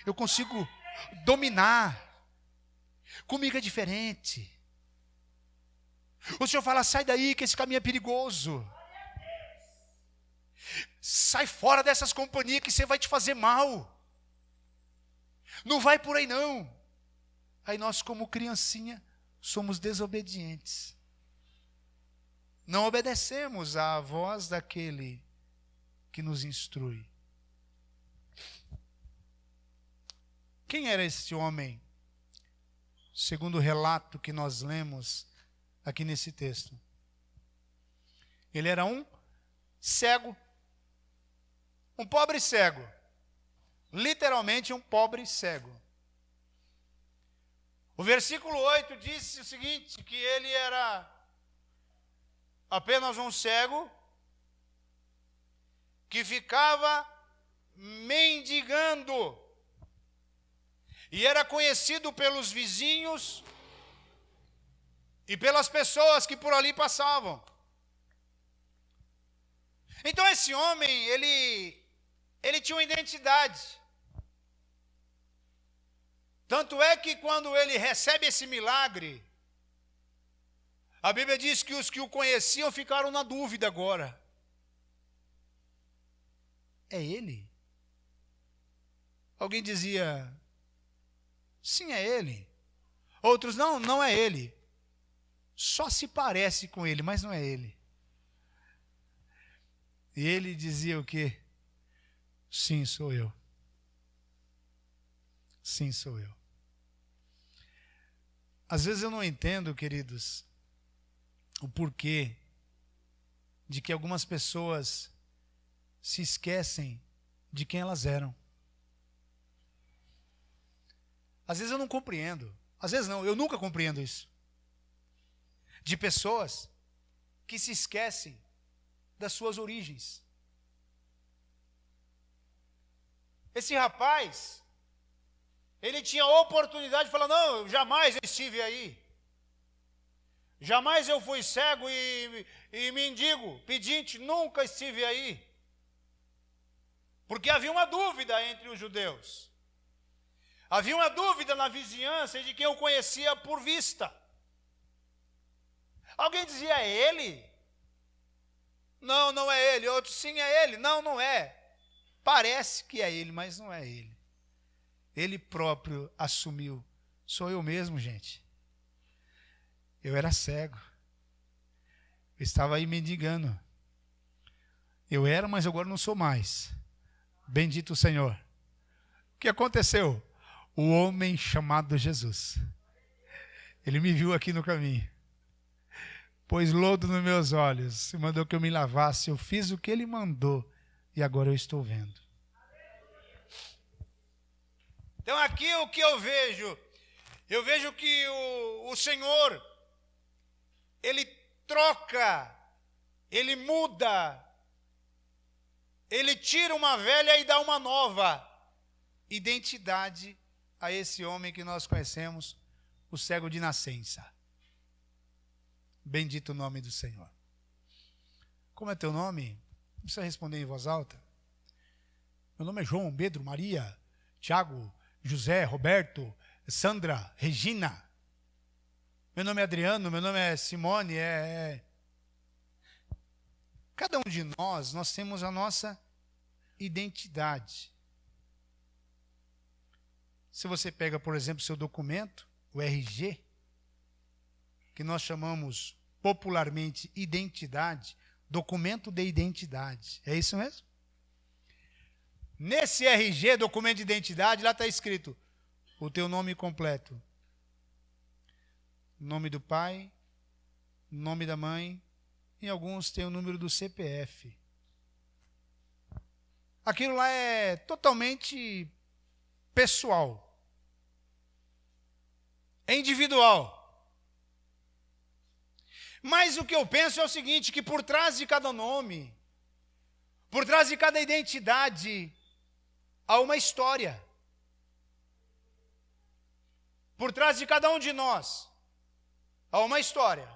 Eu consigo dominar. Comigo é diferente. O Senhor fala, sai daí, que esse caminho é perigoso. Sai fora dessas companhias que você vai te fazer mal. Não vai por aí não. Aí nós, como criancinha, somos desobedientes. Não obedecemos à voz daquele que nos instrui. Quem era esse homem? Segundo o relato que nós lemos aqui nesse texto. Ele era um cego. Um pobre cego. Literalmente um pobre cego. O versículo 8 diz o seguinte, que ele era apenas um cego que ficava mendigando. E era conhecido pelos vizinhos e pelas pessoas que por ali passavam. Então esse homem, ele tinha uma identidade. Tanto é que quando ele recebe esse milagre, a Bíblia diz que os que o conheciam ficaram na dúvida agora. É ele? Alguém dizia, sim, é ele. Outros, não, não é ele. Só se parece com ele, mas não é ele. E ele dizia o quê? Sim, sou eu. Sim, sou eu. Às vezes eu não entendo, queridos, o porquê de que algumas pessoas se esquecem de quem elas eram. Às vezes eu não compreendo. Às vezes não, eu nunca compreendo isso. De pessoas que se esquecem das suas origens. Esse rapaz, ele tinha a oportunidade de falar, não, jamais eu estive aí. Jamais eu fui cego e mendigo, pedinte, nunca estive aí. Porque havia uma dúvida entre os judeus. Havia uma dúvida na vizinhança de quem eu conhecia por vista. Alguém dizia, é ele? Não, não é ele. Outro, sim, é ele. Não, não é. Parece que é ele, mas não é ele. Ele próprio assumiu. Sou eu mesmo, gente. Eu era cego. Eu estava aí mendigando. Eu era, mas agora não sou mais. Bendito o Senhor. O que aconteceu? O homem chamado Jesus. Ele me viu aqui no caminho. Pôs lodo nos meus olhos. E mandou que eu me lavasse. Eu fiz o que ele mandou. E agora eu estou vendo. Então aqui o que eu vejo? Eu vejo que o Senhor, Ele troca, Ele muda, Ele tira uma velha e dá uma nova identidade a esse homem que nós conhecemos, o cego de nascença. Bendito o nome do Senhor. Como é teu nome? Não precisa responder em voz alta. Meu nome é João, Pedro, Maria, Tiago, José, Roberto, Sandra, Regina. Meu nome é Adriano, meu nome é Simone. Cada um de nós temos a nossa identidade. Se você pega, por exemplo, seu documento, o RG, que nós chamamos popularmente identidade, documento de identidade. É isso mesmo? Nesse RG, documento de identidade, lá está escrito o teu nome completo. Nome do pai, nome da mãe, e alguns têm o número do CPF. Aquilo lá é totalmente pessoal. É individual. Mas o que eu penso é o seguinte, que por trás de cada nome, por trás de cada identidade, há uma história. Por trás de cada um de nós, há uma história.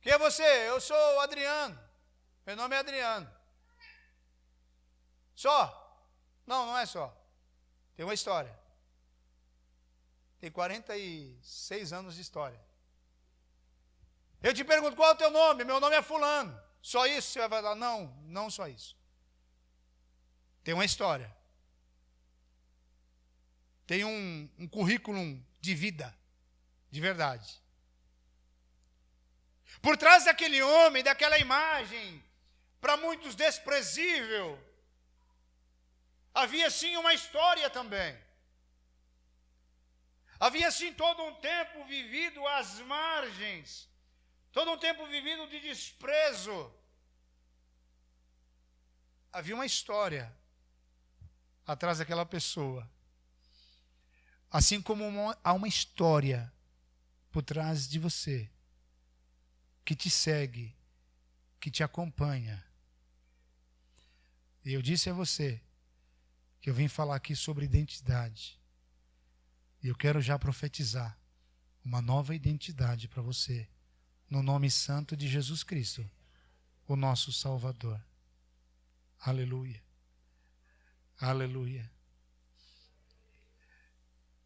Quem é você? Eu sou o Adriano. Meu nome é Adriano. Só? Não, não é só. Tem uma história. Tem 46 anos de história. Eu te pergunto, qual é o teu nome? Meu nome é fulano. Só isso você vai falar? Não, não só isso. Tem uma história. Tem um currículo de vida, de verdade. Por trás daquele homem, daquela imagem, para muitos desprezível, havia sim uma história também. Havia sim todo um tempo vivido às margens, todo um tempo vivido de desprezo. Havia uma história atrás daquela pessoa. Assim como há uma história por trás de você, que te segue, que te acompanha. E eu disse a você que eu vim falar aqui sobre identidade. E eu quero já profetizar uma nova identidade para você, no nome santo de Jesus Cristo, o nosso Salvador. Aleluia. Aleluia.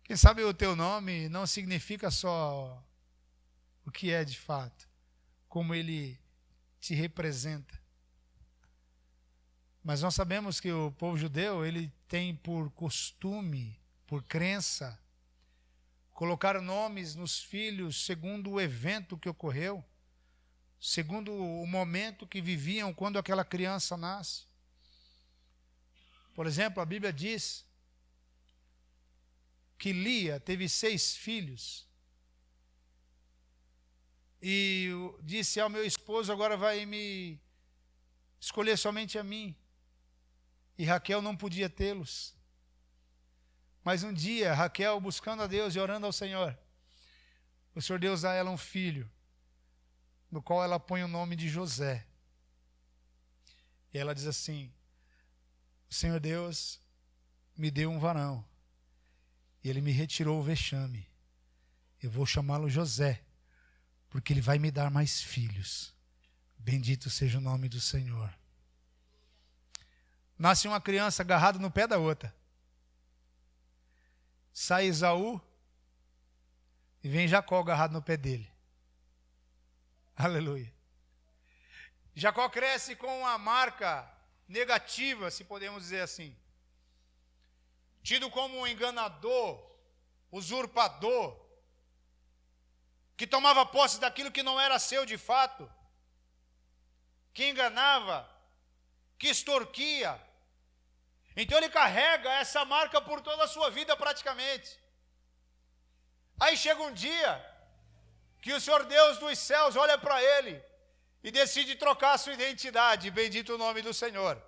Quem sabe o teu nome não significa só o que é de fato, como ele te representa. Mas nós sabemos que o povo judeu, ele tem por costume, por crença, colocar nomes nos filhos segundo o evento que ocorreu, segundo o momento que viviam quando aquela criança nasce. Por exemplo, a Bíblia diz que Lia teve 6 filhos e disse ao meu esposo, agora vai me escolher somente a mim. E Raquel não podia tê-los. Mas um dia, Raquel, buscando a Deus e orando ao Senhor, o Senhor Deus dá a ela um filho, no qual ela põe o nome de José. E ela diz assim, o Senhor Deus me deu um varão, e ele me retirou o vexame. Eu vou chamá-lo José, porque ele vai me dar mais filhos. Bendito seja o nome do Senhor. Nasce uma criança agarrada no pé da outra. Sai Esaú e vem Jacó agarrado no pé dele. Aleluia. Jacó cresce com uma marca negativa, se podemos dizer assim. Tido como um enganador, usurpador, que tomava posse daquilo que não era seu de fato, que enganava, que extorquia. Então ele carrega essa marca por toda a sua vida praticamente. Aí chega um dia que o Senhor Deus dos céus olha para ele e decide trocar a sua identidade. Bendito o nome do Senhor.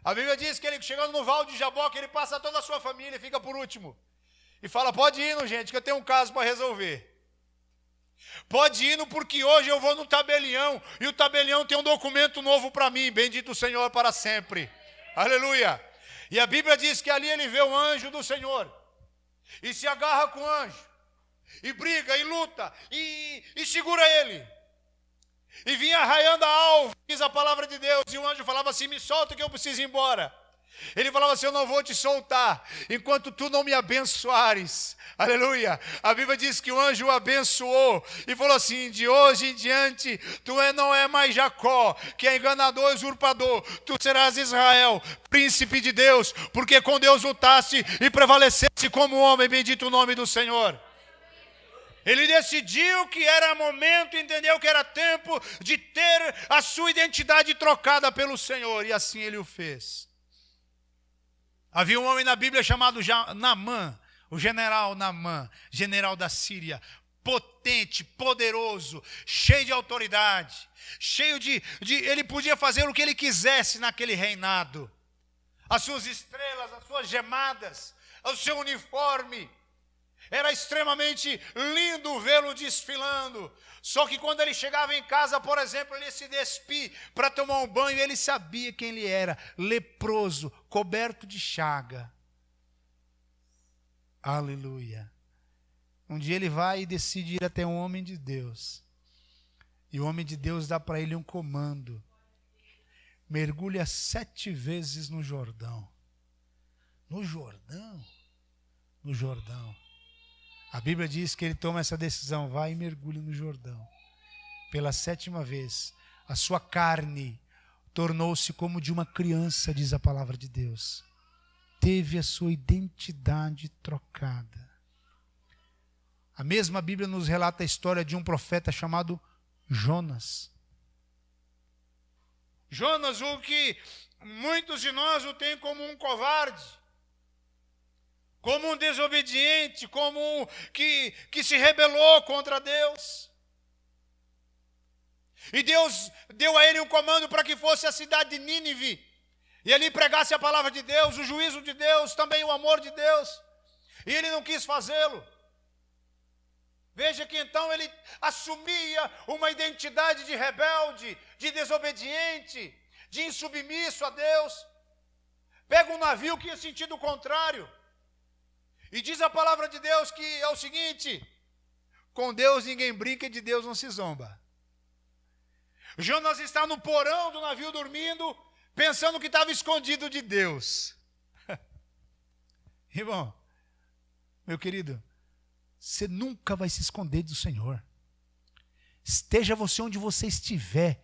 A Bíblia diz que ele, chegando no Val de Jaboque, ele passa toda a sua família e fica por último. E fala, pode ir, gente, que eu tenho um caso para resolver. Pode ir, porque hoje eu vou no tabelião, e o tabelião tem um documento novo para mim. Bendito o Senhor para sempre. Aleluia. E a Bíblia diz que ali ele vê o anjo do Senhor, e se agarra com o anjo, e briga, e luta, e segura ele. E vinha arraiando a alva, diz a palavra de Deus, e o anjo falava assim, me solta que eu preciso ir embora. Ele falava assim, eu não vou te soltar, enquanto tu não me abençoares. Aleluia. A Bíblia diz que o anjo o abençoou, e falou assim, de hoje em diante, tu não é mais Jacó, que é enganador, usurpador, tu serás Israel, príncipe de Deus, porque com Deus lutaste e prevaleceste como homem, bendito o nome do Senhor. Ele decidiu que era momento, entendeu que era tempo de ter a sua identidade trocada pelo Senhor, e assim ele o fez. Havia um homem na Bíblia chamado Naamã, o general Naamã, general da Síria, potente, poderoso, cheio de autoridade, cheio de ele podia fazer o que ele quisesse naquele reinado. As suas estrelas, as suas gemadas, o seu uniforme, era extremamente lindo vê-lo desfilando. Só que quando ele chegava em casa, por exemplo, ele se despia para tomar um banho, ele sabia quem ele era, leproso, coberto de chaga. Aleluia. Um dia ele vai e decide ir até um homem de Deus. E o homem de Deus dá para ele um comando. Mergulha 7 vezes no Jordão. No Jordão? No Jordão. A Bíblia diz que ele toma essa decisão, vai e mergulha no Jordão. Pela 7ª vez. a sua carne tornou-se como de uma criança, diz a palavra de Deus. Teve a sua identidade trocada. A mesma Bíblia nos relata a história de um profeta chamado Jonas. Jonas, o que muitos de nós o têm como um covarde, como um desobediente, como um que se rebelou contra Deus. E Deus deu a ele um comando para que fosse a cidade de Nínive, e ali pregasse a palavra de Deus, o juízo de Deus, também o amor de Deus. E ele não quis fazê-lo. Veja que então ele assumia uma identidade de rebelde, de desobediente, de insubmisso a Deus. Pega um navio que ia sentido contrário. E diz a palavra de Deus que é o seguinte: com Deus ninguém brinca e de Deus não se zomba. Jonas está no porão do navio dormindo, pensando que estava escondido de Deus. Irmão, meu querido, você nunca vai se esconder do Senhor. Esteja você onde você estiver,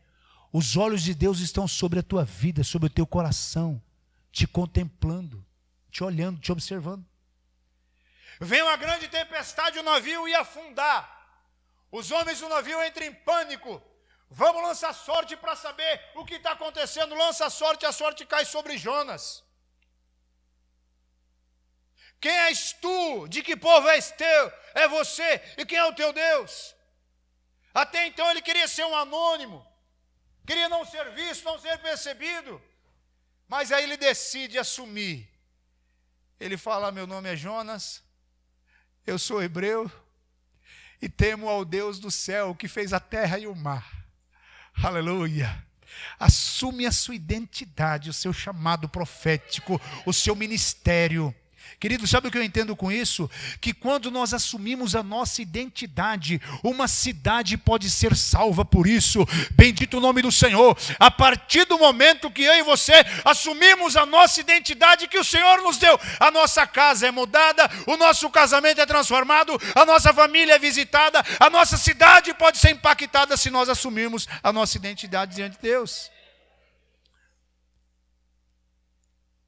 os olhos de Deus estão sobre a tua vida, sobre o teu coração, te contemplando, te olhando, te observando. Vem uma grande tempestade, o navio ia afundar. Os homens do navio entram em pânico. Vamos lançar sorte para saber o que está acontecendo. Lança a sorte cai sobre Jonas. Quem és tu? De que povo és teu? É você. E quem é o teu Deus? Até então ele queria ser um anônimo. Queria não ser visto, não ser percebido. Mas aí ele decide assumir. Ele fala: meu nome é Jonas, eu sou hebreu e temo ao Deus do céu que fez a terra e o mar. Aleluia. Assume a sua identidade, o seu chamado profético, o seu ministério. Querido, sabe o que eu entendo com isso? Que quando nós assumimos a nossa identidade, uma cidade pode ser salva por isso. Bendito o nome do Senhor. A partir do momento que eu e você assumimos a nossa identidade que o Senhor nos deu, a nossa casa é mudada, o nosso casamento é transformado, a nossa família é visitada, a nossa cidade pode ser impactada se nós assumirmos a nossa identidade diante de Deus.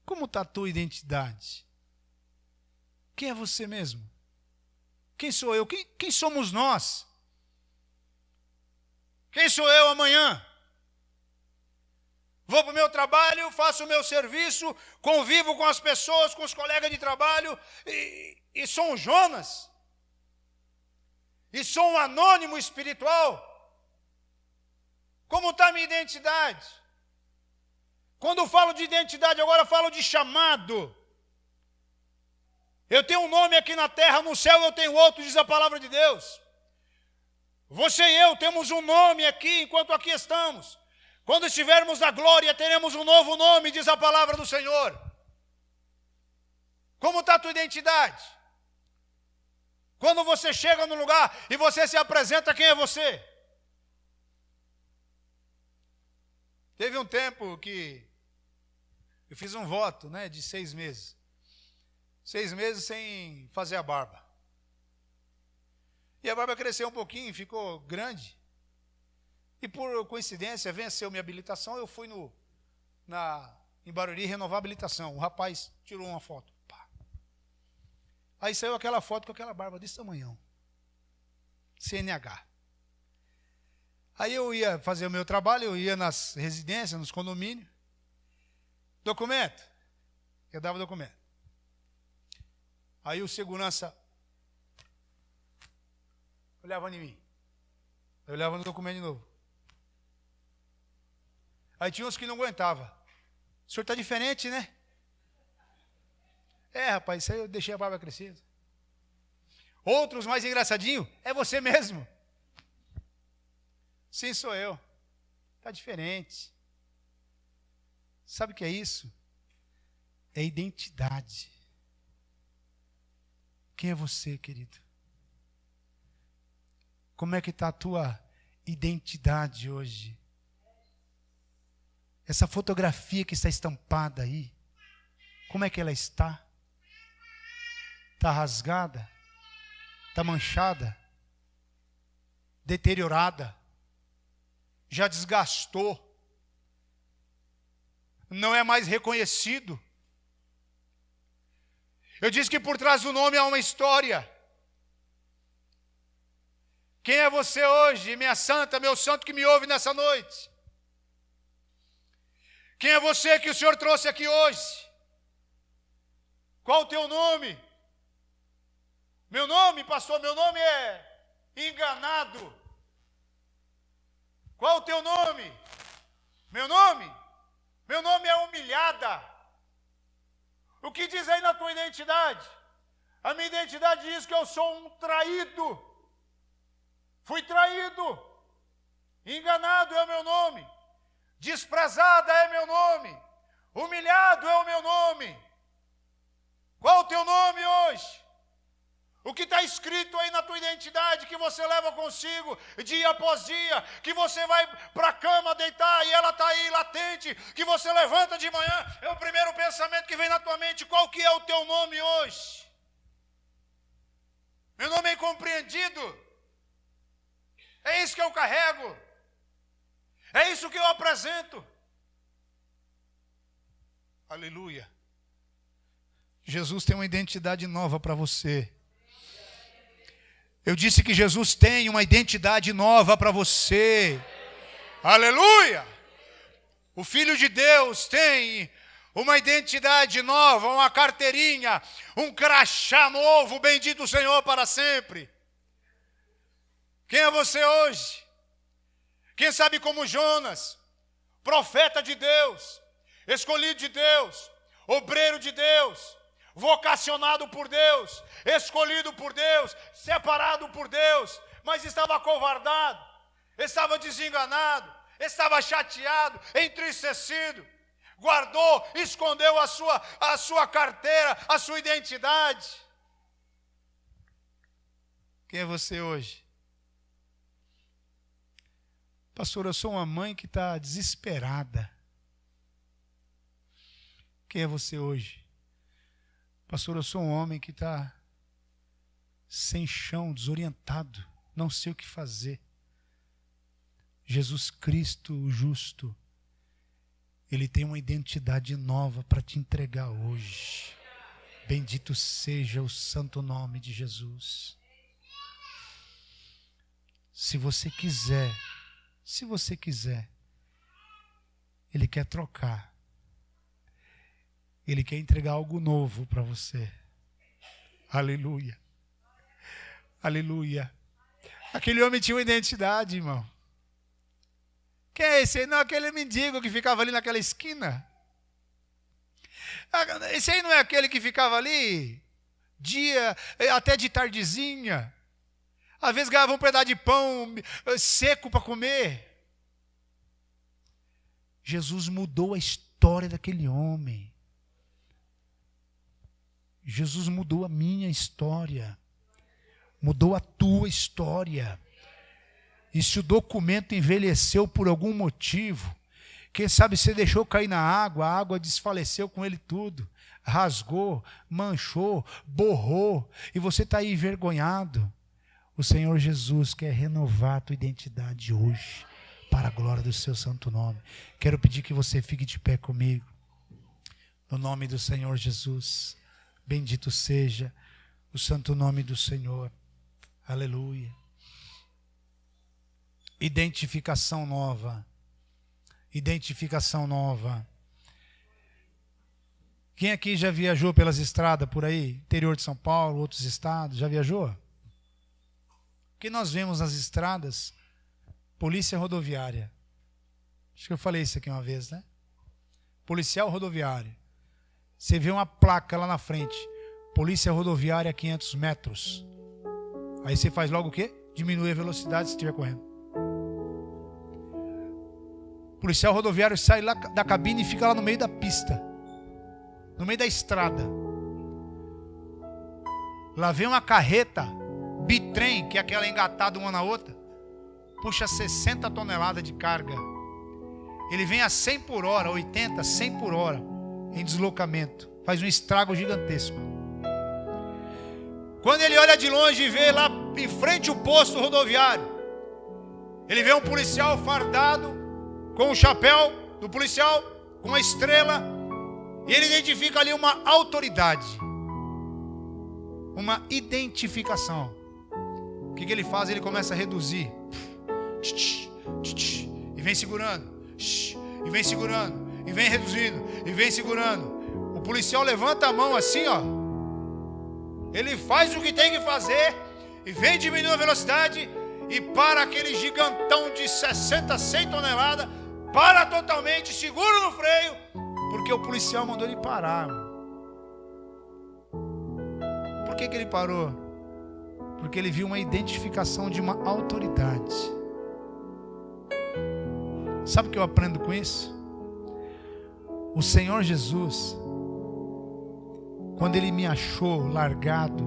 Como está a tua identidade? Quem é você mesmo? Quem sou eu? Quem somos nós? Quem sou eu amanhã? Vou para o meu trabalho, faço o meu serviço, convivo com as pessoas, com os colegas de trabalho, e sou um Jonas? E sou um anônimo espiritual? Como está a minha identidade? Quando eu falo de identidade, agora eu falo de chamado. Eu tenho um nome aqui na terra, no céu eu tenho outro, diz a palavra de Deus. Você e eu temos um nome aqui, enquanto aqui estamos. Quando estivermos na glória, teremos um novo nome, diz a palavra do Senhor. Como está a tua identidade? Quando você chega no lugar e você se apresenta, quem é você? Teve um tempo que eu fiz um voto, de 6 meses. 6 meses sem fazer a barba. E a barba cresceu um pouquinho, ficou grande. E por coincidência, venceu minha habilitação, eu fui em Barueri renovar a habilitação. O rapaz tirou uma foto. Pá. Aí saiu aquela foto com aquela barba desse tamanhão. CNH. Aí eu ia fazer o meu trabalho, eu ia nas residências, nos condomínios. Documento. Eu dava documento. Aí o segurança olhava em mim. Eu olhava no documento de novo. Aí tinha uns que não aguentavam. O senhor está diferente, né? É, rapaz, isso aí eu deixei a barba crescer. Outros mais engraçadinhos, é você mesmo. Sim, sou eu. Está diferente. Sabe o que é isso? É identidade. Quem é você, querido? Como é que está a tua identidade hoje? Essa fotografia que está estampada aí, como é que ela está? Está rasgada? Está manchada? Deteriorada? já desgastou, não é mais reconhecido. Eu disse que por trás do nome há uma história. Quem é você hoje, minha santa, meu santo que me ouve nessa noite? Quem é você que o Senhor trouxe aqui hoje? Qual o teu nome? Meu nome, pastor, meu nome é enganado. Qual o teu nome? Meu nome? Meu nome é humilhada. O que diz aí na tua identidade? A minha identidade diz que eu sou um traído. Fui traído. Enganado é o meu nome. Desprezada é meu nome. Humilhado é o meu nome. Qual o teu nome hoje? O que está escrito aí na tua identidade que você leva consigo dia após dia, que você vai para a cama deitar e ela está aí latente, que você levanta de manhã, é o primeiro pensamento que vem na tua mente. Qual que é o teu nome hoje? Meu nome é incompreendido. É isso que eu carrego. É isso que eu apresento. Aleluia. Jesus tem uma identidade nova para você. Eu disse que Jesus tem uma identidade nova para você. Aleluia! O Filho de Deus tem uma identidade nova, uma carteirinha, um crachá novo, bendito o Senhor para sempre. Quem é você hoje? Quem sabe como Jonas, profeta de Deus, escolhido de Deus, obreiro de Deus, vocacionado por Deus, escolhido por Deus, separado por Deus, mas estava acovardado, estava desenganado, estava chateado, entristecido, guardou, escondeu a sua carteira, a sua identidade. Quem é você hoje? Pastor, eu sou uma mãe que está desesperada. Quem é você hoje? Pastor, eu sou um homem que está sem chão, desorientado, não sei o que fazer. Jesus Cristo, o justo, Ele tem uma identidade nova para te entregar hoje. Bendito seja o santo nome de Jesus. Se você quiser, Ele quer trocar. Ele quer entregar algo novo para você. Aleluia. Aleluia. Aquele homem tinha uma identidade, irmão. Quem é esse aí? Não, aquele mendigo que ficava ali naquela esquina. Esse aí não é aquele que ficava ali dia, até de tardezinha. Às vezes ganhava um pedaço de pão seco para comer. Jesus mudou a história daquele homem. Jesus mudou a minha história, mudou a tua história. E se o documento envelheceu por algum motivo, quem sabe você deixou cair na água, a água desfaleceu com ele tudo, rasgou, manchou, borrou, e você está aí envergonhado. O Senhor Jesus quer renovar a tua identidade hoje, para a glória do seu santo nome. Quero pedir que você fique de pé comigo, no nome do Senhor Jesus. Bendito seja o santo nome do Senhor. Aleluia. Identificação nova. Identificação nova. Quem aqui já viajou pelas estradas por aí? Interior de São Paulo, outros estados, já viajou? O que nós vemos nas estradas? Polícia rodoviária. Acho que eu falei isso aqui uma vez, né? Policial rodoviário. Você vê uma placa lá na frente, Polícia Rodoviária 500 metros. Aí você faz logo o quê? Diminui a velocidade se estiver correndo. O policial rodoviário sai lá da cabine e fica lá no meio da pista, no meio da estrada. Lá vem uma carreta, bitrem, que é aquela engatada uma na outra, puxa 60 toneladas de carga. Ele vem a 100 por hora, 80, 100 por hora. Em deslocamento, faz um estrago gigantesco. Quando ele olha de longe e vê lá em frente o posto rodoviário, Ele vê um policial fardado, com o chapéu do policial, com a estrela, e ele identifica ali uma autoridade, uma identificação. O que ele faz? Ele começa a reduzir, e vem segurando, e vem segurando, e vem reduzindo, e vem segurando. O policial levanta a mão assim, ó. Ele faz o que tem que fazer, e vem diminuindo a velocidade, e para aquele gigantão de 60, 100 toneladas, para totalmente, segura no freio, porque o policial mandou ele parar. Por que ele parou? Porque ele viu uma identificação de uma autoridade. Sabe o que eu aprendo com isso? O Senhor Jesus, quando Ele me achou largado,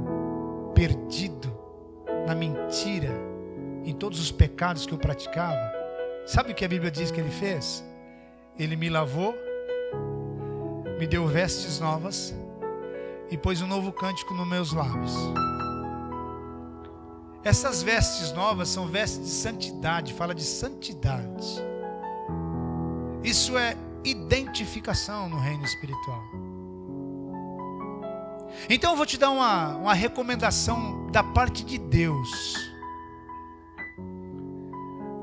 perdido, na mentira, em todos os pecados que eu praticava, sabe o que a Bíblia diz que Ele fez? Ele me lavou, me deu vestes novas e pôs um novo cântico nos meus lábios. Essas vestes novas são vestes de santidade, fala de santidade. Isso é identificação no reino espiritual. Então eu vou te dar uma recomendação da parte de Deus.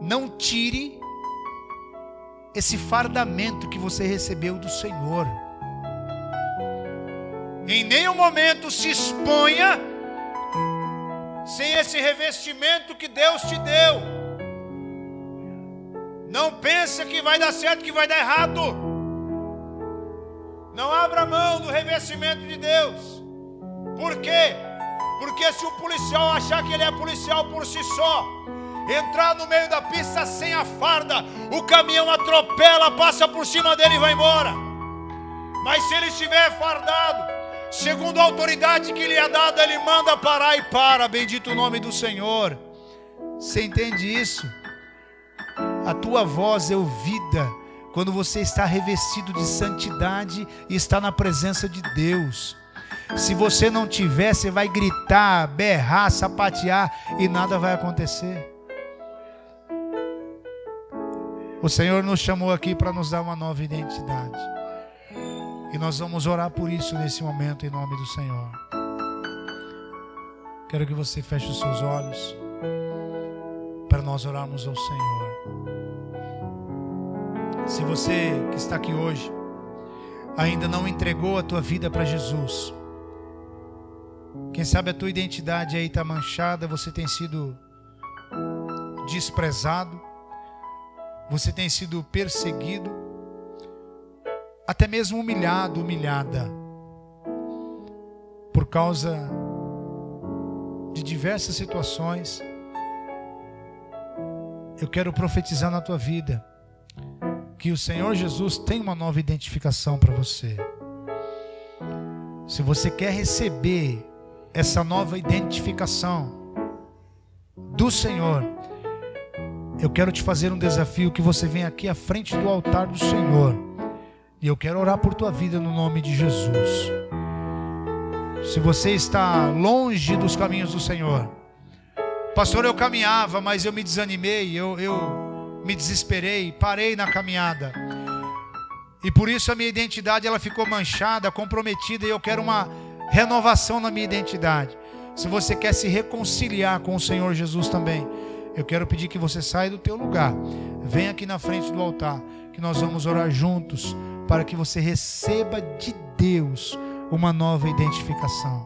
Não tire esse fardamento que você recebeu do Senhor. Em nenhum momento se exponha sem esse revestimento que Deus te deu. Não pense que vai dar certo, que vai dar errado. Não abra mão do revestimento de Deus. Por quê? Porque se o policial achar que ele é policial por si só, entrar no meio da pista sem a farda, o caminhão atropela, passa por cima dele e vai embora. Mas se ele estiver fardado, segundo a autoridade que lhe é dada, ele manda parar e para. Bendito o nome do Senhor. Você entende isso? A tua voz é ouvida quando você está revestido de santidade e está na presença de Deus. Se você não tiver, você vai gritar, berrar, sapatear e nada vai acontecer. O Senhor nos chamou aqui para nos dar uma nova identidade. E nós vamos orar por isso nesse momento, em nome do Senhor. Quero que você feche os seus olhos para nós orarmos ao Senhor. Se você que está aqui hoje ainda não entregou a tua vida para Jesus, quem sabe a tua identidade aí está manchada, você tem sido desprezado, você tem sido perseguido, até mesmo humilhado, humilhada, por causa de diversas situações. Eu quero profetizar na tua vida que o Senhor Jesus tem uma nova identificação para você. Se você quer receber essa nova identificação do Senhor, eu quero te fazer um desafio, que você venha aqui à frente do altar do Senhor, e eu quero orar por tua vida no nome de Jesus. Se você está longe dos caminhos do Senhor, pastor, eu caminhava, mas eu me desanimei, eu me desesperei, parei na caminhada, e por isso a minha identidade ela ficou manchada, comprometida, e eu quero uma renovação na minha identidade. Se você quer se reconciliar com o Senhor Jesus também, eu quero pedir que você saia do teu lugar, venha aqui na frente do altar, que nós vamos orar juntos, para que você receba de Deus uma nova identificação.